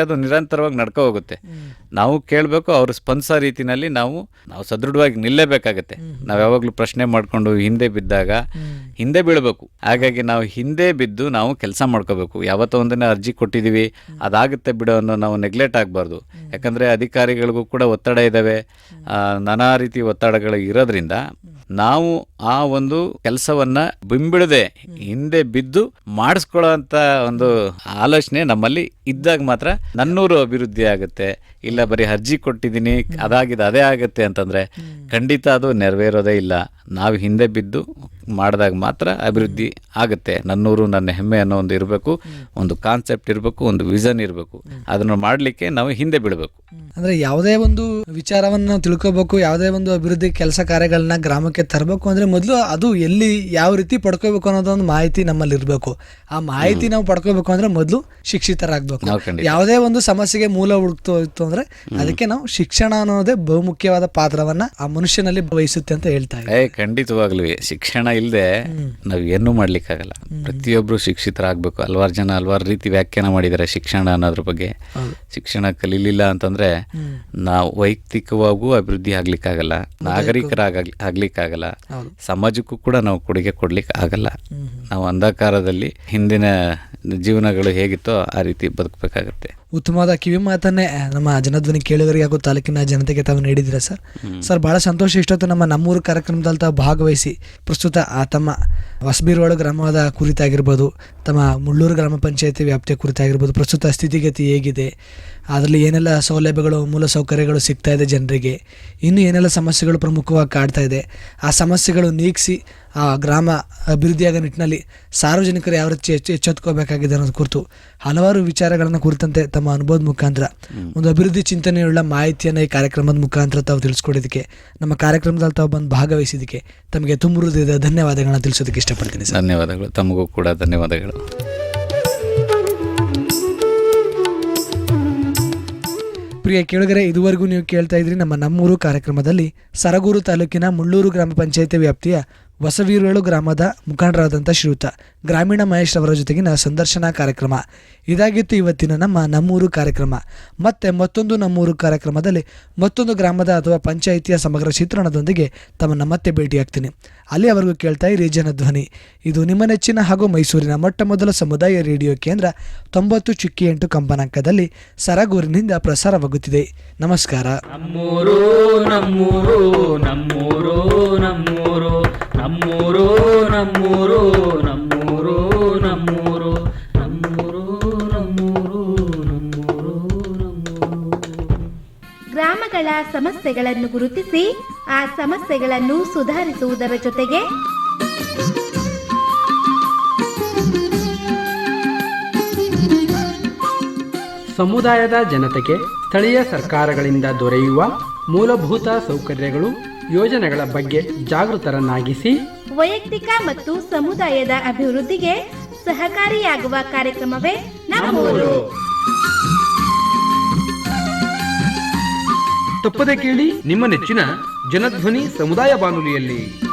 ಅದು ನಿರಂತರವಾಗಿ ನಡ್ಕೊ ಹೋಗುತ್ತೆ. ನಾವು ಕೇಳಬೇಕು, ಅವರು ಸ್ಪಂದಿಸೋ ರೀತಿಯಲ್ಲಿ ನಾವು ಸದೃಢವಾಗಿ ನಿಲ್ಲೇಬೇಕಾಗತ್ತೆ. ನಾವು ಯಾವಾಗಲೂ ಪ್ರಶ್ನೆ ಮಾಡಿಕೊಂಡು ಹಿಂದೆ ಬಿದ್ದಾಗ ಹಿಂದೆ ಬೀಳಬೇಕು. ಹಾಗಾಗಿ ನಾವು ಹಿಂದೆ ಬಿದ್ದು ನಾವು ಕೆಲಸ ಮಾಡ್ಕೋಬೇಕು. ಯಾವತ್ತೋ ಒಂದಿನ ಅರ್ಜಿ ಕೊಟ್ಟಿದ್ದೀವಿ, ಅದಾಗುತ್ತೆ ಬಿಡೋ ಅನ್ನೋ ನಾವು ನೆಗ್ಲೆಕ್ಟ್ ಆಗಬಾರ್ದು. ಯಾಕಂದರೆ ಅಧಿಕಾರಿಗಳಿಗೂ ಕೂಡ ಒತ್ತಡ ಇದ್ದಾವೆ, ನಾನಾ ರೀತಿ ಒತ್ತಡಗಳು ಇರೋದ್ರಿಂದ ನಾವು ಆ ಒಂದು ಕೆಲಸವನ್ನ ಬಿಂಬಿಡದೆ ಹಿಂದೆ ಬಿದ್ದು ಮಾಡಿಸ್ಕೊಳ್ಳೋ ಅಂತ ಒಂದು ಆಲೋಚನೆ ನಮ್ಮಲ್ಲಿ ಇದ್ದಾಗ ಮಾತ್ರ ನನ್ನೂರು ಅಭಿವೃದ್ಧಿ ಆಗುತ್ತೆ. ಇಲ್ಲ ಬರೀ ಅರ್ಜಿ ಕೊಟ್ಟಿದ್ದೀನಿ ಅದೇ ಆಗುತ್ತೆ ಅಂತಂದ್ರೆ ಖಂಡಿತ ಅದು ನೆರವೇರೋದೇ ಇಲ್ಲ. ನಾವು ಹಿಂದೆ ಬಿದ್ದು ಮಾಡಿದಾಗ ಮಾತ್ರ ಅಭಿವೃದ್ಧಿ ಆಗುತ್ತೆ. ನನ್ನೂರು ನನ್ನ ಹೆಮ್ಮೆ ಅನ್ನೋ ಒಂದು ಇರಬೇಕು, ಒಂದು ಕಾನ್ಸೆಪ್ಟ್ ಇರಬೇಕು, ಒಂದು ವಿಷನ್ ಇರಬೇಕು. ಅದನ್ನು ಮಾಡಲಿಕ್ಕೆ ನಾವು ಹಿಂದೆ ಬೀಳಬೇಕು. ಅಂದ್ರೆ ಯಾವುದೇ ಒಂದು ವಿಚಾರವನ್ನು ನಾವು ತಿಳ್ಕೋಬೇಕು, ಯಾವುದೇ ಒಂದು ಅಭಿವೃದ್ಧಿ ಕೆಲಸ ಕಾರ್ಯಗಳನ್ನ ಗ್ರಾಮಕ್ಕೆ ತರಬೇಕು ಅಂದ್ರೆ ಮೊದಲು ಅದು ಎಲ್ಲಿ ಯಾವ ರೀತಿ ಪಡ್ಕೋಬೇಕು ಅನ್ನೋದೊಂದು ಮಾಹಿತಿ ನಮ್ಮಲ್ಲಿ ಇರಬೇಕು. ಆ ಮಾಹಿತಿ ನಾವು ಪಡ್ಕೋಬೇಕು ಅಂದ್ರೆ ಮೊದಲು ಶಿಕ್ಷಿತರಾಗಬೇಕು. ಯಾವುದೇ ಒಂದು ಸಮಸ್ಯೆಗೆ ಮೂಲ ಹುಡುಕ್ತು ಅಂದ್ರೆ ಅದಕ್ಕೆ ನಾವು ಶಿಕ್ಷಣ ಅನ್ನೋದೇ ಬಹುಮುಖ್ಯವಾದ ಪಾತ್ರವನ್ನ ಆ ಮನುಷ್ಯನಲ್ಲಿ ವಹಿಸುತ್ತೆ ಅಂತ ಹೇಳ್ತಾ ಇದ್ದಾರೆ. ಖಂಡಿತವಾಗ್ಲೂ ಶಿಕ್ಷಣ ಇಲ್ಲದೆ ನಾವ್ ಏನು ಮಾಡ್ಲಿಕ್ಕಾಗಲ್ಲ. ಪ್ರತಿಯೊಬ್ರು ಶಿಕ್ಷಿತರಾಗಬೇಕು. ಹಲವಾರು ಜನ ಹಲವಾರು ರೀತಿ ವ್ಯಾಖ್ಯಾನ ಮಾಡಿದ್ದಾರೆ ಶಿಕ್ಷಣ ಅನ್ನೋದ್ರ ಬಗ್ಗೆ. ಶಿಕ್ಷಣ ಕಲೀಲಿಲ್ಲ ಅಂತಂದ್ರೆ ನಾವು ವೈಯಕ್ತಿಕವಾಗೂ ಅಭಿವೃದ್ಧಿ ಆಗ್ಲಿಕ್ಕಾಗಲ್ಲ, ನಾಗರಿಕರಾಗ್ಲಿಕ್ಕಾಗಲ್ಲ, ಸಮಾಜಕ್ಕೂ ಕೂಡ ನಾವು ಕೊಡುಗೆ ಕೊಡ್ಲಿಕ್ಕೆ ಆಗಲ್ಲ. ನಾವು ಅಂಧಕಾರದಲ್ಲಿ ಹಿಂದಿನ ಜೀವನಗಳು ಹೇಗಿತ್ತೋ ಆ ರೀತಿ ಬದುಕಬೇಕಾಗತ್ತೆ. ಉತ್ತಮವಾದ ಕಿವಿ ಮಾತನ್ನೇ ನಮ್ಮ ಜನಧ್ವನಿ ಕೇಳುಗರಿಗೆ ಹಾಗೂ ತಾಲೂಕಿನ ಜನತೆಗೆ ತಾವು ನೀಡಿದ್ದೀರಾ ಸರ್. ಬಹಳ ಸಂತೋಷ. ಇಷ್ಟೊತ್ತು ನಮ್ಮೂರು ಕಾರ್ಯಕ್ರಮದಲ್ಲಿ ತಾವು ಭಾಗವಹಿಸಿ ಪ್ರಸ್ತುತ ತಮ್ಮ ಹೊಸಬೀರ್ವಾಡು ಗ್ರಾಮದ ಕುರಿತಾಗಿರ್ಬೋದು, ತಮ್ಮ ಮುಳ್ಳೂರು ಗ್ರಾಮ ಪಂಚಾಯತಿ ವ್ಯಾಪ್ತಿಯ ಕುರಿತಾಗಿರ್ಬೋದು, ಪ್ರಸ್ತುತ ಸ್ಥಿತಿಗತಿ ಹೇಗಿದೆ, ಅದರಲ್ಲಿ ಏನೆಲ್ಲ ಸೌಲಭ್ಯಗಳು ಮೂಲ ಸೌಕರ್ಯಗಳು ಸಿಗ್ತಾ ಇದೆ ಜನರಿಗೆ, ಇನ್ನು ಏನೆಲ್ಲ ಸಮಸ್ಯೆಗಳು ಪ್ರಮುಖವಾಗಿ ಕಾಡ್ತಾ ಇದೆ, ಆ ಸಮಸ್ಯೆಗಳು ನೀಗಿಸಿ ಆ ಗ್ರಾಮ ಅಭಿವೃದ್ಧಿಯಾಗೋ ನಿಟ್ಟಿನಲ್ಲಿ ಸಾರ್ವಜನಿಕರು ಯಾವ ರೀತಿ ಎಚ್ಚೆತ್ಕೋಬೇಕಾಗಿದೆ ಅನ್ನೋದು ಕುರಿತು ಹಲವಾರು ವಿಚಾರಗಳನ್ನು ಕುರಿತಂತೆ ತಮ್ಮ ಅನುಭವದ ಮುಖಾಂತರ ಒಂದು ಅಭಿವೃದ್ಧಿ ಚಿಂತನೆಯುಳ್ಳ ಮಾಹಿತಿಯನ್ನು ಈ ಕಾರ್ಯಕ್ರಮದ ಮುಖಾಂತರ ತಾವು ತಿಳಿಸ್ಕೊಡೋದಕ್ಕೆ, ನಮ್ಮ ಕಾರ್ಯಕ್ರಮದಲ್ಲಿ ತಾವು ಬಂದು ಭಾಗವಹಿಸಿದ್ದಕ್ಕೆ ತಮಗೆ ತುಂಬ ಹೃದಯದ ಧನ್ಯವಾದಗಳನ್ನ ತಿಳಿಸೋದಕ್ಕೆ ಇಷ್ಟಪಡ್ತೀನಿ ಸರ್. ಧನ್ಯವಾದಗಳು. ತಮಗೂ ಕೂಡ ಧನ್ಯವಾದಗಳು. ಪ್ರಿಯ ಕೇಳುಗರೆ, ಇದುವರೆಗೂ ನೀವು ಕೇಳ್ತಾ ಇದ್ರಿ ನಮ್ಮೂರು ಕಾರ್ಯಕ್ರಮದಲ್ಲಿ ಸರಗೂರು ತಾಲೂಕಿನ ಮುಳ್ಳೂರು ಗ್ರಾಮ ಪಂಚಾಯತಿ ವ್ಯಾಪ್ತಿಯ ಹೊಸವೀರ್ವೇಳು ಗ್ರಾಮದ ಮುಖಂಡರಾದಂಥ ಶ್ರೀಯುತ ಗ್ರಾಮೀಣ ಮಹೇಶ್ ಅವರ ಜೊತೆಗಿನ ಸಂದರ್ಶನ ಕಾರ್ಯಕ್ರಮ ಇದಾಗಿತ್ತು ಇವತ್ತಿನ ನಮ್ಮೂರು ಕಾರ್ಯಕ್ರಮ. ಮತ್ತೆ ಮತ್ತೊಂದು ನಮ್ಮೂರು ಕಾರ್ಯಕ್ರಮದಲ್ಲಿ ಮತ್ತೊಂದು ಗ್ರಾಮದ ಅಥವಾ ಪಂಚಾಯಿತಿಯ ಸಮಗ್ರ ಚಿತ್ರಣದೊಂದಿಗೆ ತಮ್ಮನ್ನು ಮತ್ತೆ ಭೇಟಿಯಾಗ್ತೀನಿ. ಅಲ್ಲಿಯವರೆಗೂ ಕೇಳ್ತಾ ಇರಿ ಜನಧ್ವನಿ. ಇದು ನಿಮ್ಮ ನೆಚ್ಚಿನ ಹಾಗೂ ಮೈಸೂರಿನ ಮೊಟ್ಟಮೊದಲ ಸಮುದಾಯ ರೇಡಿಯೋ ಕೇಂದ್ರ 90.8 ಕಂಪನಾಂಕದಲ್ಲಿ ಸರಗೂರಿನಿಂದ ಪ್ರಸಾರವಾಗುತ್ತಿದೆ. ನಮಸ್ಕಾರ. ನಮ್ಮೂರು ನಮ್ಮೂರು ನಮ್ಮೂರು ನಮ್ಮೂರು ನಮ್ಮೂರು ನಮ್ಮೂರು ನಮ್ಮೂರು ನಮ್ಮೂರು ನಮ್ಮೂರು ನಮ್ಮೂರು ನಮ್ಮೂರು ನಮ್ಮೂರು. ಗ್ರಾಮಗಳ ಸಮಸ್ಯೆಗಳನ್ನು ಗುರುತಿಸಿ ಆ ಸಮಸ್ಯೆಗಳನ್ನು ಸುಧಾರಿಸುವುದರ ಜೊತೆಗೆ ಸಮುದಾಯದ ಜನತೆಗೆ ಸ್ಥಳೀಯ ಸರ್ಕಾರಗಳಿಂದ ದೊರೆಯುವ ಮೂಲಭೂತ ಸೌಕರ್ಯಗಳು, ಯೋಜನೆಗಳ ಬಗ್ಗೆ ಜಾಗೃತರನ್ನಾಗಿಸಿ ವೈಯಕ್ತಿಕ ಮತ್ತು ಸಮುದಾಯದ ಅಭಿವೃದ್ಧಿಗೆ ಸಹಕಾರಿಯಾಗುವ ಕಾರ್ಯಕ್ರಮವೇ ನಮ್ಮೂರು. ತಪ್ಪದೆ ಕೇಳಿ ನಿಮ್ಮ ನೆಚ್ಚಿನ ಜನಧ್ವನಿ ಸಮುದಾಯ ಬಾನುಲಿಯಲ್ಲಿ.